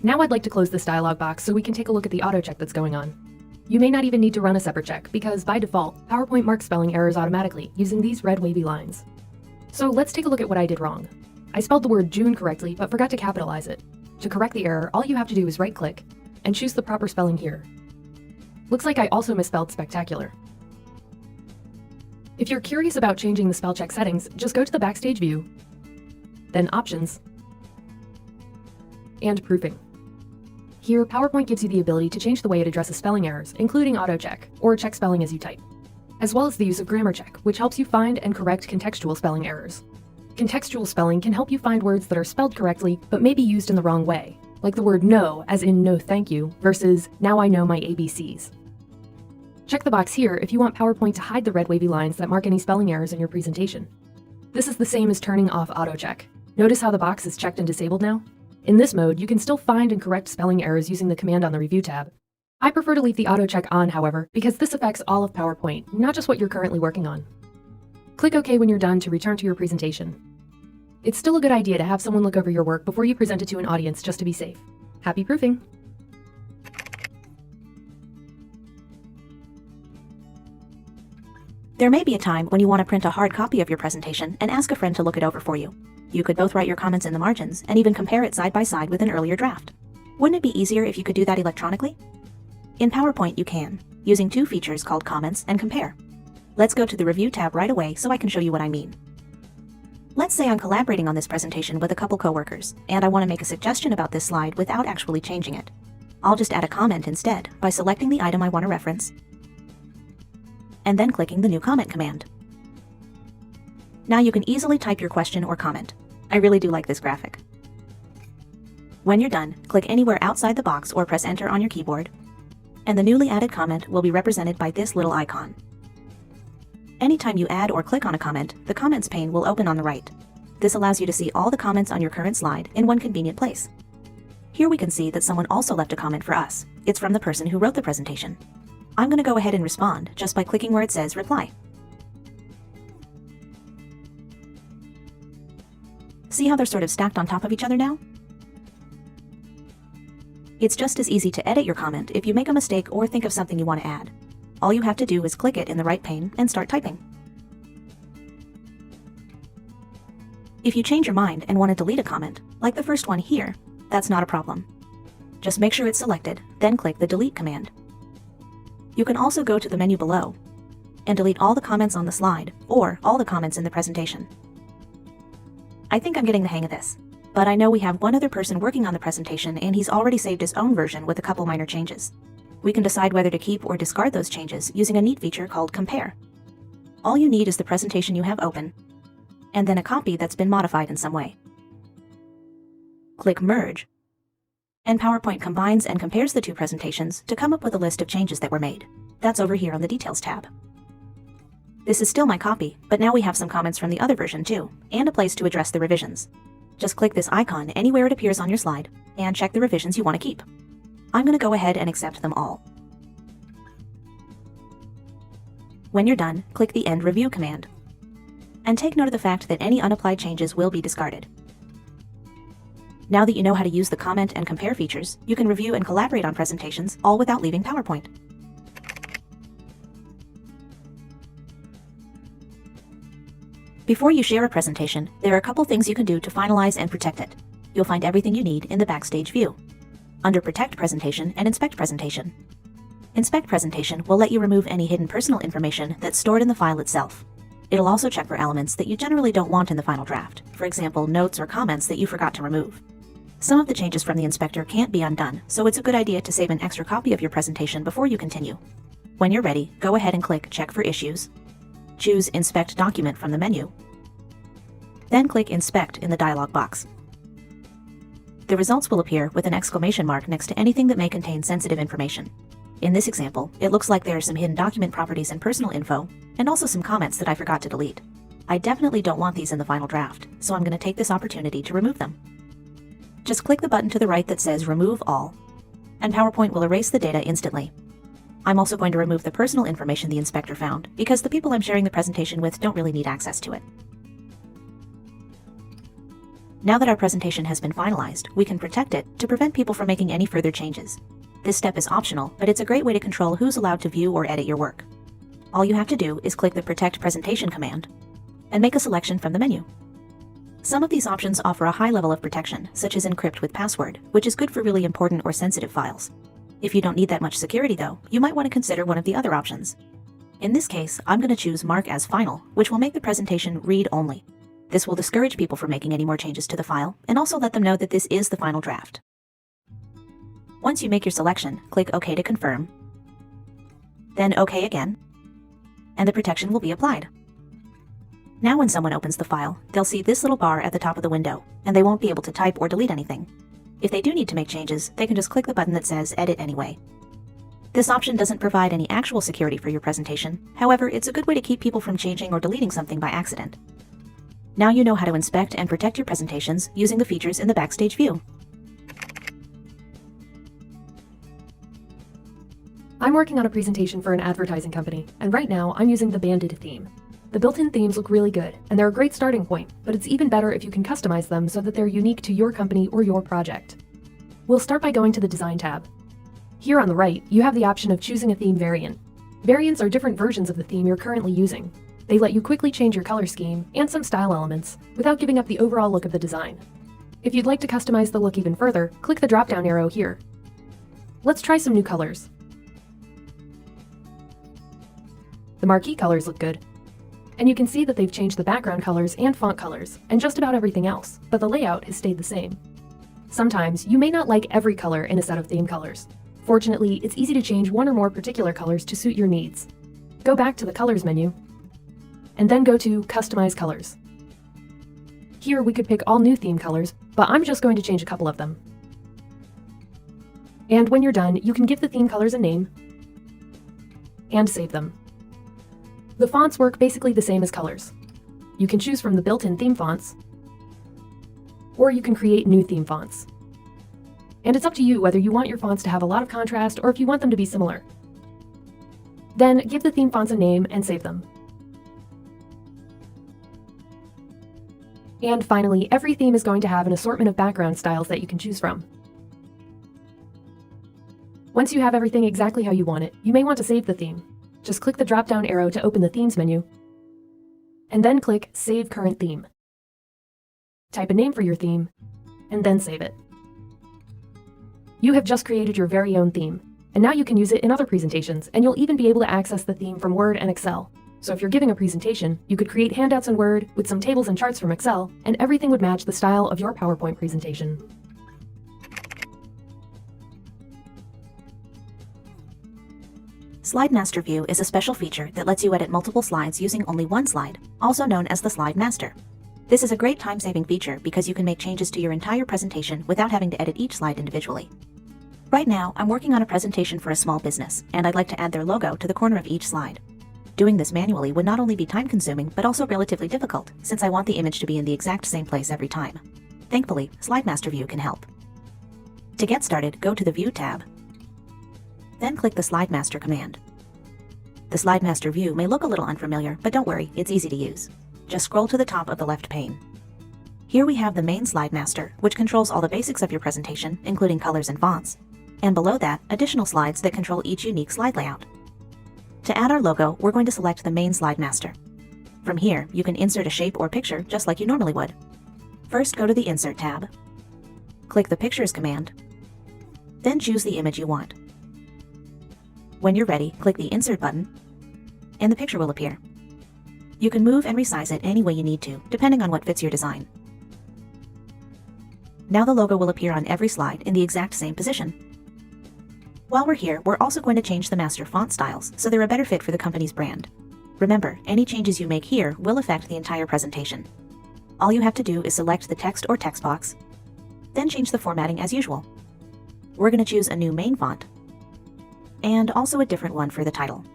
Now I'd like to close this dialog box so we can take a look at the auto check that's going on. You may not even need to run a separate check because by default, PowerPoint marks spelling errors automatically using these red wavy lines. So let's take a look at what I did wrong. I spelled the word June correctly but forgot to capitalize it. To correct the error, all you have to do is right-click and choose the proper spelling here. Looks like I also misspelled spectacular. If you're curious about changing the spell check settings, just go to the Backstage view, then Options, and Proofing. Here, PowerPoint gives you the ability to change the way it addresses spelling errors, including auto check, or check spelling as you type, as well as the use of grammar check, which helps you find and correct contextual spelling errors. Contextual spelling can help you find words that are spelled correctly but may be used in the wrong way, like the word no as in no thank you versus now I know my ABCs. Check the box here if you want PowerPoint to hide the red wavy lines that mark any spelling errors in your presentation. This is the same as turning off auto check. Notice how the box is checked and disabled now? In this mode, you can still find and correct spelling errors using the command on the Review tab. I prefer to leave the auto check on, however, because this affects all of PowerPoint, not just what you're currently working on. Click OK when you're done to return to your presentation. It's still a good idea to have someone look over your work before you present it to an audience just to be safe. Happy proofing! There may be a time when you want to print a hard copy of your presentation and ask a friend to look it over for you. You could both write your comments in the margins and even compare it side by side with an earlier draft. Wouldn't it be easier if you could do that electronically? In PowerPoint you can, using two features called Comments and Compare. Let's go to the Review tab right away so I can show you what I mean. Let's say I'm collaborating on this presentation with a couple coworkers, and I want to make a suggestion about this slide without actually changing it. I'll just add a comment instead by selecting the item I want to reference, and then clicking the New Comment command. Now you can easily type your question or comment. I really do like this graphic. When you're done, click anywhere outside the box or press Enter on your keyboard, and the newly added comment will be represented by this little icon. Anytime you add or click on a comment, the Comments pane will open on the right. This allows you to see all the comments on your current slide in one convenient place. Here we can see that someone also left a comment for us. It's from the person who wrote the presentation. I'm going to go ahead and respond just by clicking where it says reply. See how they're sort of stacked on top of each other now? It's just as easy to edit your comment if you make a mistake or think of something you want to add. All you have to do is click it in the right pane and start typing. If you change your mind and want to delete a comment, like the first one here, that's not a problem. Just make sure it's selected, then click the delete command. You can also go to the menu below and delete all the comments on the slide or all the comments in the presentation. I think I'm getting the hang of this, but I know we have one other person working on the presentation and he's already saved his own version with a couple minor changes. We can decide whether to keep or discard those changes using a neat feature called Compare. All you need is the presentation you have open, and then a copy that's been modified in some way. Click Merge, and PowerPoint combines and compares the two presentations to come up with a list of changes that were made. That's over here on the Details tab. This is still my copy, but now we have some comments from the other version too, and a place to address the revisions. Just click this icon anywhere it appears on your slide, and check the revisions you want to keep. I'm going to go ahead and accept them all. When you're done, click the End Review command. And take note of the fact that any unapplied changes will be discarded. Now that you know how to use the comment and compare features, you can review and collaborate on presentations all without leaving PowerPoint. Before you share a presentation, there are a couple things you can do to finalize and protect it. You'll find everything you need in the Backstage view, under Protect Presentation and Inspect Presentation. Inspect Presentation will let you remove any hidden personal information that's stored in the file itself. It'll also check for elements that you generally don't want in the final draft, for example, notes or comments that you forgot to remove. Some of the changes from the inspector can't be undone, so it's a good idea to save an extra copy of your presentation before you continue. When you're ready, go ahead and click Check for Issues. Choose Inspect Document from the menu. Then click Inspect in the dialog box. The results will appear with an exclamation mark next to anything that may contain sensitive information. In this example, it looks like there are some hidden document properties and personal info, and also some comments that I forgot to delete. I definitely don't want these in the final draft, so I'm going to take this opportunity to remove them. Just click the button to the right that says Remove All, and PowerPoint will erase the data instantly. I'm also going to remove the personal information the inspector found, because the people I'm sharing the presentation with don't really need access to it. Now that our presentation has been finalized, we can protect it to prevent people from making any further changes. This step is optional, but it's a great way to control who's allowed to view or edit your work. All you have to do is click the Protect Presentation command and make a selection from the menu. Some of these options offer a high level of protection, such as Encrypt with Password, which is good for really important or sensitive files. If you don't need that much security though, you might want to consider one of the other options. In this case, I'm going to choose Mark as Final, which will make the presentation read only. This will discourage people from making any more changes to the file, and also let them know that this is the final draft. Once you make your selection, click OK to confirm, then OK again, and the protection will be applied. Now when someone opens the file, they'll see this little bar at the top of the window, and they won't be able to type or delete anything. If they do need to make changes, they can just click the button that says Edit Anyway. This option doesn't provide any actual security for your presentation, however, it's a good way to keep people from changing or deleting something by accident. Now you know how to inspect and protect your presentations using the features in the Backstage view. I'm working on a presentation for an advertising company, and right now I'm using the Banded theme. The built-in themes look really good, and they're a great starting point, but it's even better if you can customize them so that they're unique to your company or your project. We'll start by going to the Design tab. Here on the right, you have the option of choosing a theme variant. Variants are different versions of the theme you're currently using. They let you quickly change your color scheme and some style elements without giving up the overall look of the design. If you'd like to customize the look even further, click the drop-down arrow here. Let's try some new colors. The marquee colors look good. And you can see that they've changed the background colors and font colors, and just about everything else, but the layout has stayed the same. Sometimes, you may not like every color in a set of theme colors. Fortunately, it's easy to change one or more particular colors to suit your needs. Go back to the Colors menu, and then go to Customize Colors. Here we could pick all new theme colors, but I'm just going to change a couple of them. And when you're done, you can give the theme colors a name and save them. The fonts work basically the same as colors. You can choose from the built-in theme fonts, or you can create new theme fonts. and it's up to you whether you want your fonts to have a lot of contrast or if you want them to be similar. Then give the theme fonts a name and save them. And finally, every theme is going to have an assortment of background styles that you can choose from. Once you have everything exactly how you want it, you may want to save the theme. Just click the drop-down arrow to open the Themes menu, and then click Save Current Theme. Type a name for your theme, and then save it. You have just created your very own theme, and now you can use it in other presentations, and you'll even be able to access the theme from Word and Excel. So if you're giving a presentation, you could create handouts in Word with some tables and charts from Excel, and everything would match the style of your PowerPoint presentation. Slide Master View is a special feature that lets you edit multiple slides using only one slide, also known as the Slide Master. This is a great time-saving feature because you can make changes to your entire presentation without having to edit each slide individually. Right now, I'm working on a presentation for a small business, and I'd like to add their logo to the corner of each slide. Doing this manually would not only be time-consuming, but also relatively difficult, since I want the image to be in the exact same place every time. Thankfully, Slide Master View can help. To get started, go to the View tab, then click the Slide Master command. The Slide Master view may look a little unfamiliar, but don't worry, it's easy to use. Just scroll to the top of the left pane. Here we have the main Slide Master, which controls all the basics of your presentation, including colors and fonts. And below that, additional slides that control each unique slide layout. To add our logo, we're going to select the main Slide Master. From here, you can insert a shape or picture just like you normally would. First, go to the Insert tab. Click the Pictures command. Then choose the image you want. When you're ready, click the Insert button, and the picture will appear. You can move and resize it any way you need to, depending on what fits your design. Now the logo will appear on every slide in the exact same position. While we're here, we're also going to change the master font styles so they're a better fit for the company's brand. Remember, any changes you make here will affect the entire presentation. All you have to do is select the text or text box, then change the formatting as usual. We're going to choose a new main font, and also a different one for the title.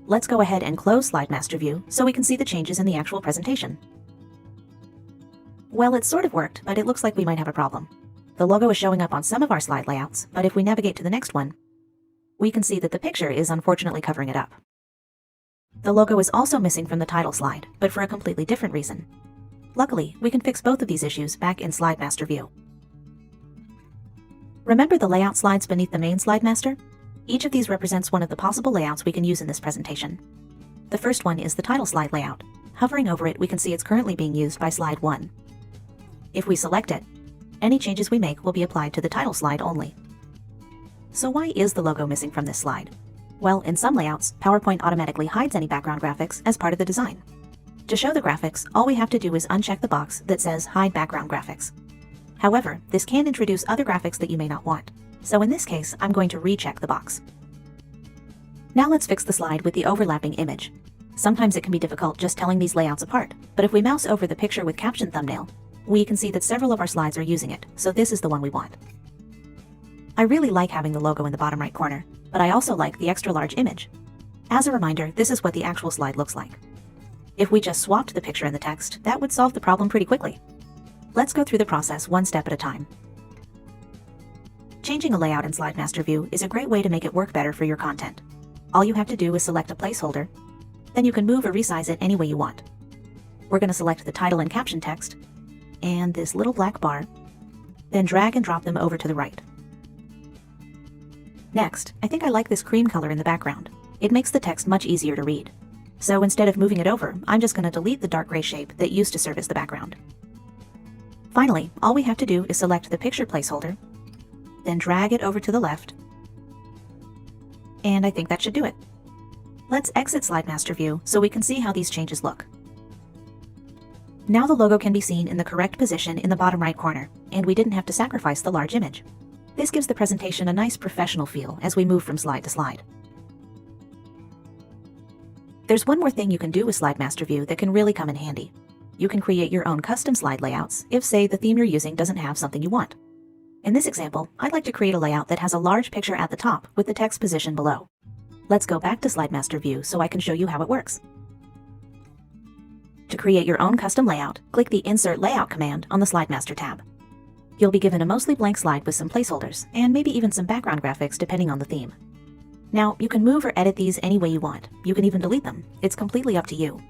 Let's go ahead and close Slide Master View so we can see the changes in the actual presentation. Well, it sort of worked, but it looks like we might have a problem. The logo is showing up on some of our slide layouts, but if we navigate to the next one, we can see that the picture is unfortunately covering it up. The logo is also missing from the title slide, but for a completely different reason. Luckily, we can fix both of these issues back in Slide Master View. Remember the layout slides beneath the main Slide Master? Each of these represents one of the possible layouts we can use in this presentation. The first one is the title slide layout. Hovering over it, we can see it's currently being used by Slide 1. If we select it, any changes we make will be applied to the title slide only. So why is the logo missing from this slide? Well, in some layouts, PowerPoint automatically hides any background graphics as part of the design. To show the graphics, all we have to do is uncheck the box that says Hide Background Graphics. However, this can introduce other graphics that you may not want. So in this case, I'm going to recheck the box. Now let's fix the slide with the overlapping image. Sometimes it can be difficult just telling these layouts apart, but if we mouse over the picture with caption thumbnail, we can see that several of our slides are using it, so this is the one we want. I really like having the logo in the bottom right corner, but I also like the extra large image. As a reminder, this is what the actual slide looks like. If we just swapped the picture and the text, that would solve the problem pretty quickly. Let's go through the process one step at a time. Changing a layout in Slide Master View is a great way to make it work better for your content. All you have to do is select a placeholder, then you can move or resize it any way you want. We're going to select the title and caption text, and this little black bar, then drag and drop them over to the right. Next, I think I like this cream color in the background. It makes the text much easier to read. So instead of moving it over, I'm just going to delete the dark gray shape that used to serve as the background. Finally, all we have to do is select the picture placeholder, then drag it over to the left, and I think that should do it. Let's exit Slide Master View so we can see how these changes look. Now the logo can be seen in the correct position in the bottom right corner, and we didn't have to sacrifice the large image. This gives the presentation a nice professional feel as we move from slide to slide. There's one more thing you can do with Slide Master View that can really come in handy. You can create your own custom slide layouts if, say, the theme you're using doesn't have something you want. In this example, I'd like to create a layout that has a large picture at the top with the text position below. Let's go back to Slide Master View so I can show you how it works. To create your own custom layout, click the Insert Layout command on the Slide Master tab. You'll be given a mostly blank slide with some placeholders, and maybe even some background graphics depending on the theme. Now, you can move or edit these any way you want. You can even delete them. It's completely up to you.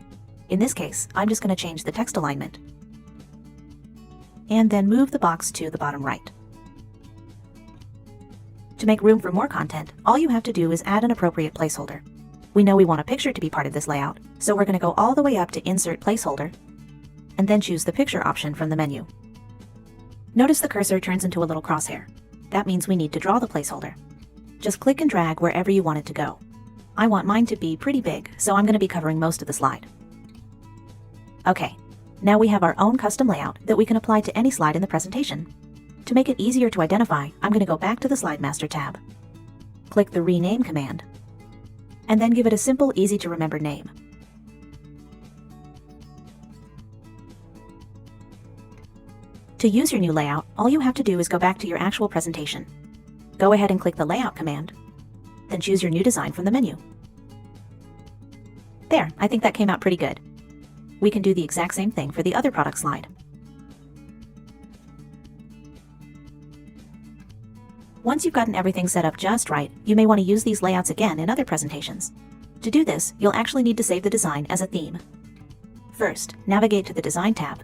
In this case, I'm just going to change the text alignment, and then move the box to the bottom right. To make room for more content, all you have to do is add an appropriate placeholder. We know we want a picture to be part of this layout, so we're going to go all the way up to Insert Placeholder, and then choose the Picture option from the menu. Notice the cursor turns into a little crosshair. That means we need to draw the placeholder. Just click and drag wherever you want it to go. I want mine to be pretty big, so I'm going to be covering most of the slide. Okay, now we have our own custom layout that we can apply to any slide in the presentation. To make it easier to identify, I'm going to go back to the Slide Master tab. Click the Rename command, and then give it a simple, easy-to-remember name. To use your new layout, all you have to do is go back to your actual presentation. Go ahead and click the Layout command, then choose your new design from the menu. There, I think that came out pretty good. We can do the exact same thing for the other product slide. Once you've gotten everything set up just right, you may want to use these layouts again in other presentations. To do this, you'll actually need to save the design as a theme. First, navigate to the Design tab.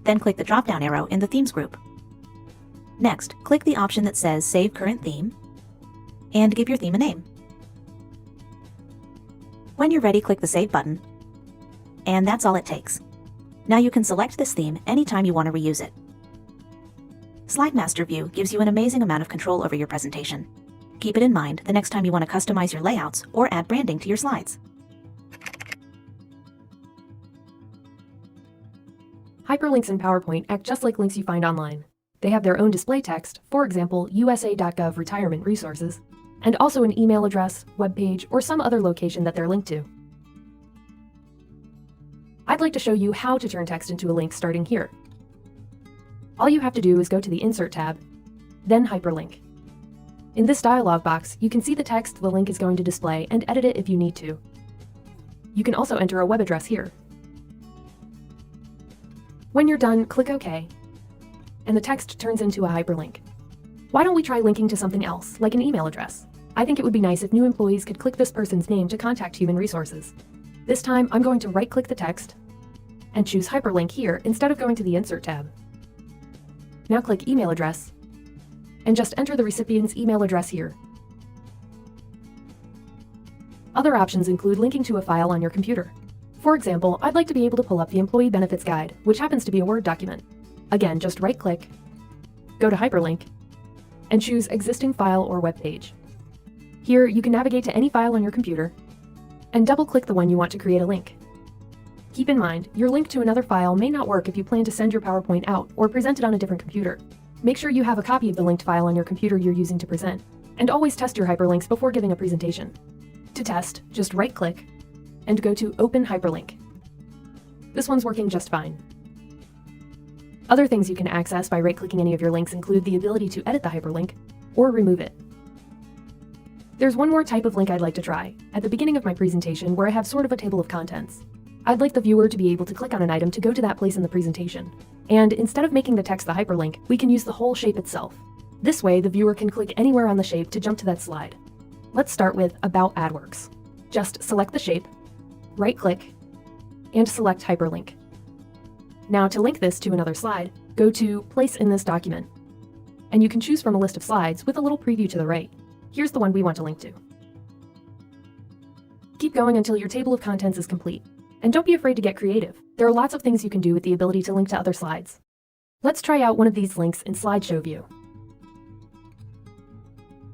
Then click the drop-down arrow in the Themes group. Next, click the option that says Save Current Theme, and give your theme a name. When you're ready, click the Save button, and that's all it takes. Now you can select this theme anytime you want to reuse it. Slide Master View gives you an amazing amount of control over your presentation. Keep it in mind the next time you want to customize your layouts or add branding to your slides. Hyperlinks in PowerPoint act just like links you find online. They have their own display text, for example, USA.gov retirement resources, and also an email address, web page, or some other location that they're linked to. I'd like to show you how to turn text into a link starting here. All you have to do is go to the Insert tab, then Hyperlink. In this dialog box, you can see the text the link is going to display and edit it if you need to. You can also enter a web address here. When you're done, click OK, and the text turns into a hyperlink. Why don't we try linking to something else, like an email address? I think it would be nice if new employees could click this person's name to contact Human Resources. This time, I'm going to right-click the text and choose Hyperlink here instead of going to the Insert tab. Now click Email Address, and just enter the recipient's email address here. Other options include linking to a file on your computer. For example, I'd like to be able to pull up the Employee Benefits Guide, which happens to be a Word document. Again, just right-click, go to Hyperlink, and choose Existing File or Web Page. Here, you can navigate to any file on your computer, and double-click the one you want to create a link. Keep in mind, your link to another file may not work if you plan to send your PowerPoint out or present it on a different computer. Make sure you have a copy of the linked file on your computer you're using to present, and always test your hyperlinks before giving a presentation. To test, just right-click and go to Open Hyperlink. This one's working just fine. Other things you can access by right-clicking any of your links include the ability to edit the hyperlink or remove it. There's one more type of link I'd like to try, at the beginning of my presentation where I have sort of a table of contents. I'd like the viewer to be able to click on an item to go to that place in the presentation. And instead of making the text the hyperlink, we can use the whole shape itself. This way, the viewer can click anywhere on the shape to jump to that slide. Let's start with About AdWorks. Just select the shape, right-click, and select Hyperlink. Now to link this to another slide, go to Place in this document. And you can choose from a list of slides with a little preview to the right. Here's the one we want to link to. Keep going until your table of contents is complete. And don't be afraid to get creative. There are lots of things you can do with the ability to link to other slides. Let's try out one of these links in Slideshow view.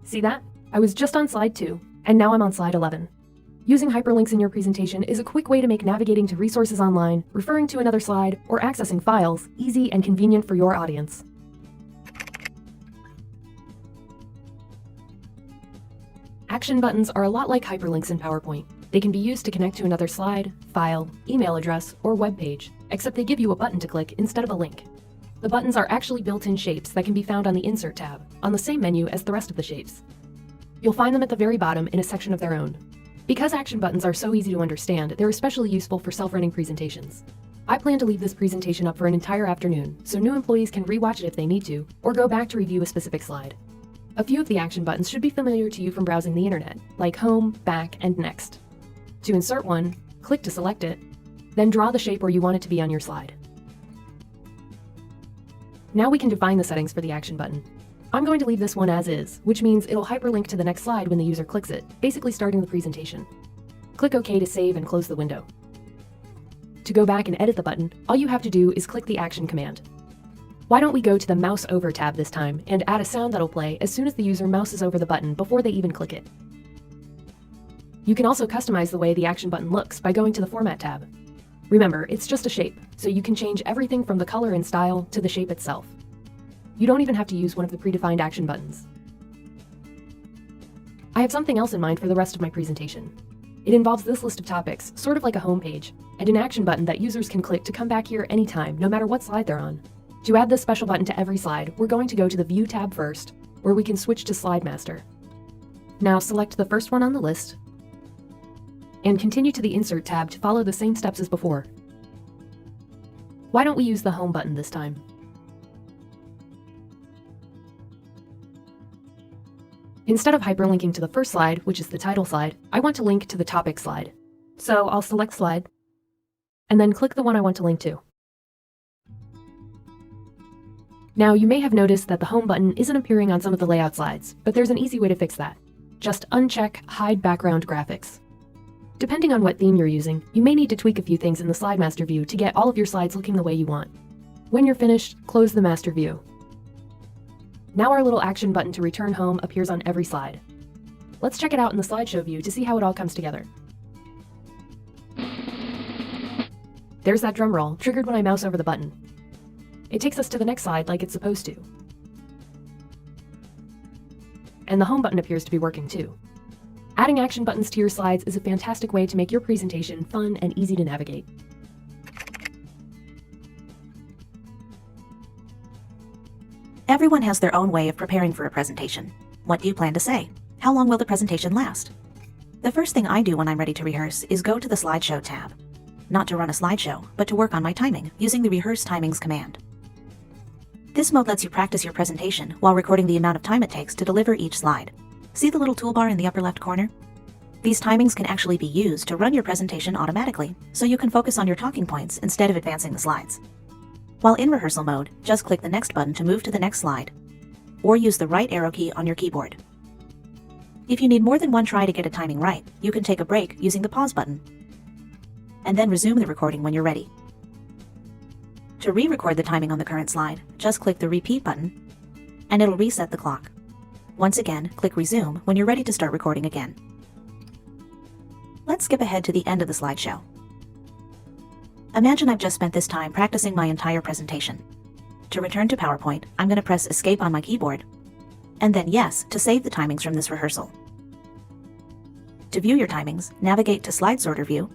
See that? I was just on slide 2, and now I'm on slide 11. Using hyperlinks in your presentation is a quick way to make navigating to resources online, referring to another slide, or accessing files easy and convenient for your audience. Action buttons are a lot like hyperlinks in PowerPoint. They can be used to connect to another slide, file, email address, or web page, except they give you a button to click instead of a link. The buttons are actually built-in shapes that can be found on the Insert tab, on the same menu as the rest of the shapes. You'll find them at the very bottom in a section of their own. Because action buttons are so easy to understand, they're especially useful for self-running presentations. I plan to leave this presentation up for an entire afternoon, so new employees can rewatch it if they need to, or go back to review a specific slide. A few of the action buttons should be familiar to you from browsing the internet, like Home, Back, and Next. To insert one, click to select it, then draw the shape where you want it to be on your slide. Now we can define the settings for the action button. I'm going to leave this one as is, which means it'll hyperlink to the next slide when the user clicks it, basically starting the presentation. Click OK to save and close the window. To go back and edit the button, all you have to do is click the action command. Why don't we go to the Mouse Over tab this time and add a sound that'll play as soon as the user mouses over the button before they even click it. You can also customize the way the action button looks by going to the Format tab. Remember, it's just a shape, so you can change everything from the color and style to the shape itself. You don't even have to use one of the predefined action buttons. I have something else in mind for the rest of my presentation. It involves this list of topics, sort of like a home page, and an action button that users can click to come back here anytime, no matter what slide they're on. To add this special button to every slide, we're going to go to the View tab first, where we can switch to Slide Master. Now select the first one on the list, and continue to the Insert tab to follow the same steps as before. Why don't we use the Home button this time? Instead of hyperlinking to the first slide, which is the title slide, I want to link to the topic slide. So I'll select Slide, and then click the one I want to link to. Now you may have noticed that the Home button isn't appearing on some of the layout slides, but there's an easy way to fix that. Just uncheck Hide Background Graphics. Depending on what theme you're using, you may need to tweak a few things in the Slide Master view to get all of your slides looking the way you want. When you're finished, close the Master view. Now our little action button to return home appears on every slide. Let's check it out in the slideshow view to see how it all comes together. There's that drum roll, triggered when I mouse over the button. It takes us to the next slide like it's supposed to. And the Home button appears to be working too. Adding action buttons to your slides is a fantastic way to make your presentation fun and easy to navigate. Everyone has their own way of preparing for a presentation. What do you plan to say? How long will the presentation last? The first thing I do when I'm ready to rehearse is go to the Slideshow tab. Not to run a slideshow, but to work on my timing using the Rehearse Timings command. This mode lets you practice your presentation while recording the amount of time it takes to deliver each slide. See the little toolbar in the upper left corner? These timings can actually be used to run your presentation automatically, so you can focus on your talking points instead of advancing the slides. While in rehearsal mode, just click the Next button to move to the next slide, or use the right arrow key on your keyboard. If you need more than one try to get a timing right, you can take a break using the Pause button, and then resume the recording when you're ready. To re-record the timing on the current slide, just click the Repeat button, and it'll reset the clock. Once again, click Resume when you're ready to start recording again. Let's skip ahead to the end of the slideshow. Imagine I've just spent this time practicing my entire presentation. To return to PowerPoint, I'm going to press Escape on my keyboard, and then Yes to save the timings from this rehearsal. To view your timings, navigate to Slide Sorter View,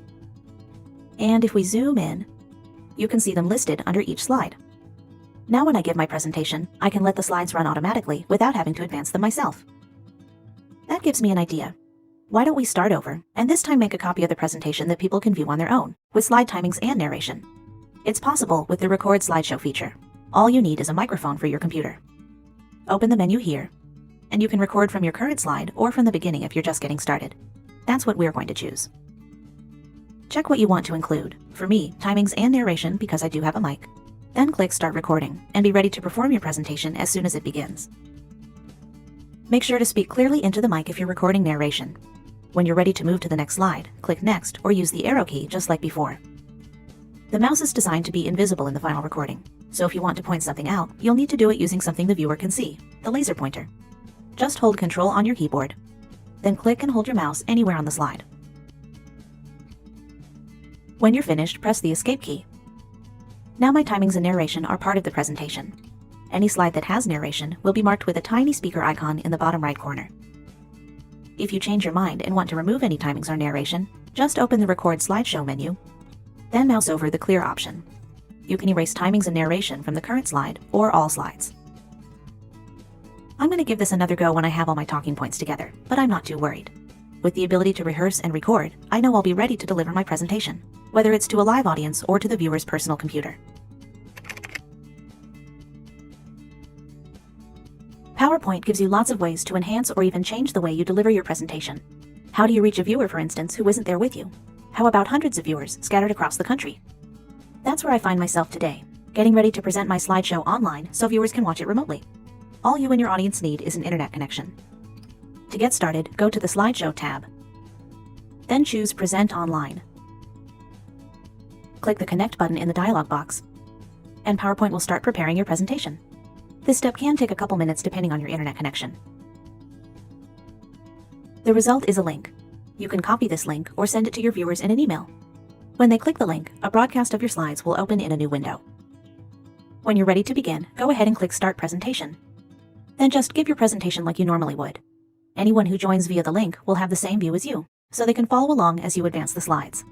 and if we zoom in, you can see them listed under each slide. Now when I give my presentation, I can let the slides run automatically without having to advance them myself. That gives me an idea. Why don't we start over, and this time make a copy of the presentation that people can view on their own, with slide timings and narration. It's possible with the Record Slideshow feature. All you need is a microphone for your computer. Open the menu here, and you can record from your current slide or from the beginning if you're just getting started. That's what we're going to choose. Check what you want to include. For me, timings and narration because I do have a mic. Then click Start Recording and be ready to perform your presentation as soon as it begins. Make sure to speak clearly into the mic if you're recording narration. When you're ready to move to the next slide, click Next or use the arrow key just like before. The mouse is designed to be invisible in the final recording, so if you want to point something out, you'll need to do it using something the viewer can see, the laser pointer. Just hold Control on your keyboard, then click and hold your mouse anywhere on the slide. When you're finished, press the Escape key. Now my timings and narration are part of the presentation. Any slide that has narration will be marked with a tiny speaker icon in the bottom right corner. If you change your mind and want to remove any timings or narration, just open the Record Slideshow menu, then mouse over the Clear option. You can erase timings and narration from the current slide or all slides. I'm going to give this another go when I have all my talking points together, but I'm not too worried. With the ability to rehearse and record, I know I'll be ready to deliver my presentation, whether it's to a live audience or to the viewer's personal computer. PowerPoint gives you lots of ways to enhance or even change the way you deliver your presentation. How do you reach a viewer, for instance, who isn't there with you? How about hundreds of viewers scattered across the country? That's where I find myself today, getting ready to present my slideshow online so viewers can watch it remotely. All you and your audience need is an internet connection. To get started, go to the Slideshow tab. Then choose Present Online. Click the Connect button in the dialog box, and PowerPoint will start preparing your presentation. This step can take a couple minutes depending on your internet connection. The result is a link. You can copy this link or send it to your viewers in an email. When they click the link, a broadcast of your slides will open in a new window. When you're ready to begin, go ahead and click Start Presentation. Then just give your presentation like you normally would. Anyone who joins via the link will have the same view as you, so they can follow along as you advance the slides.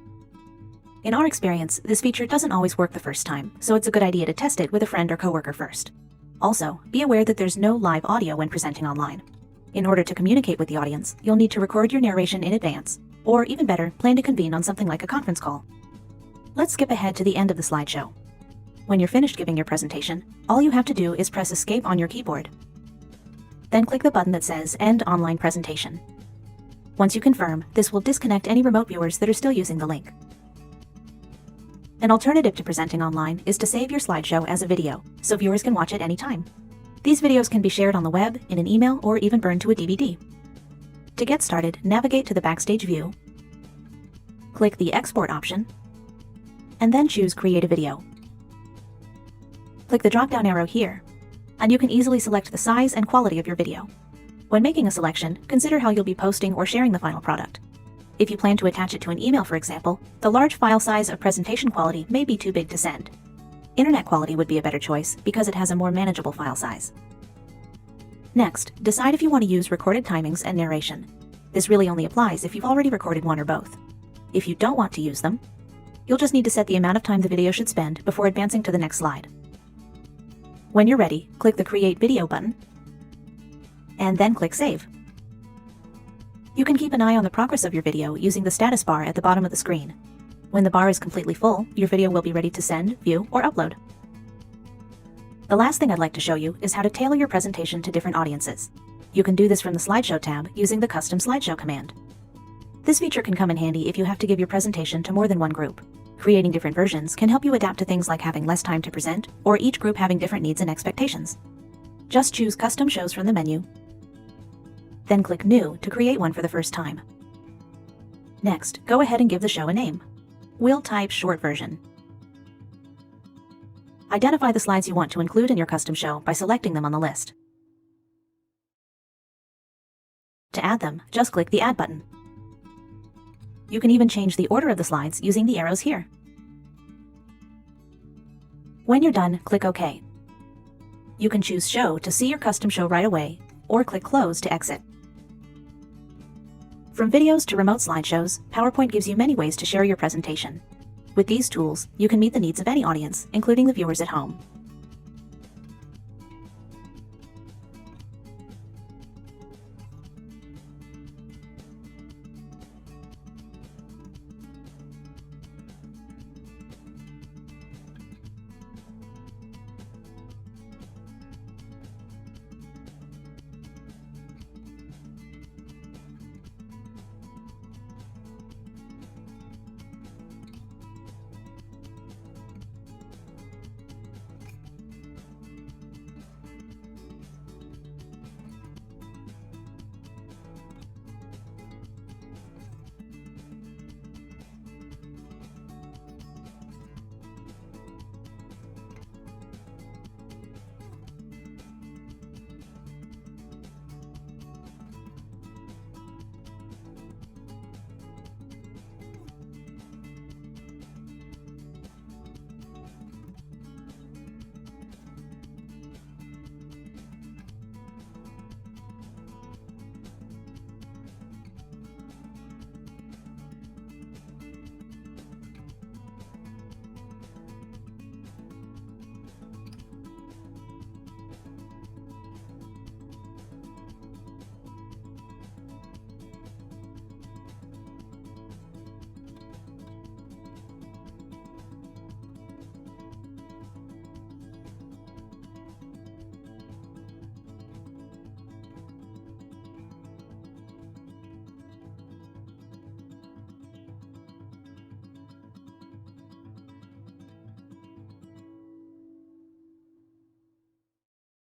In our experience, this feature doesn't always work the first time, so it's a good idea to test it with a friend or coworker first. Also, be aware that there's no live audio when presenting online. In order to communicate with the audience, you'll need to record your narration in advance, or even better, plan to convene on something like a conference call. Let's skip ahead to the end of the slideshow. When you're finished giving your presentation, all you have to do is press Escape on your keyboard. Then click the button that says End Online Presentation. Once you confirm, this will disconnect any remote viewers that are still using the link. An alternative to presenting online is to save your slideshow as a video, so viewers can watch it anytime. These videos can be shared on the web, in an email, or even burned to a DVD. To get started, navigate to the Backstage view, click the Export option, and then choose Create a Video. Click the drop-down arrow here, and you can easily select the size and quality of your video. When making a selection, consider how you'll be posting or sharing the final product. If you plan to attach it to an email, for example, the large file size of presentation quality may be too big to send. Internet quality would be a better choice because it has a more manageable file size. Next, decide if you want to use recorded timings and narration. This really only applies if you've already recorded one or both. If you don't want to use them, you'll just need to set the amount of time the video should spend before advancing to the next slide. When you're ready, click the Create Video button, and then click Save. You can keep an eye on the progress of your video using the status bar at the bottom of the screen. When the bar is completely full, your video will be ready to send, view, or upload. The last thing I'd like to show you is how to tailor your presentation to different audiences. You can do this from the Slideshow tab using the Custom Slideshow command. This feature can come in handy if you have to give your presentation to more than one group. Creating different versions can help you adapt to things like having less time to present, or each group having different needs and expectations. Just choose Custom Shows from the menu, then click New to create one for the first time. Next, go ahead and give the show a name. We'll type Short Version. Identify the slides you want to include in your custom show by selecting them on the list. To add them, just click the Add button. You can even change the order of the slides using the arrows here. When you're done, click OK. You can choose Show to see your custom show right away, or click Close to exit. From videos to remote slideshows, PowerPoint gives you many ways to share your presentation. With these tools, you can meet the needs of any audience, including the viewers at home.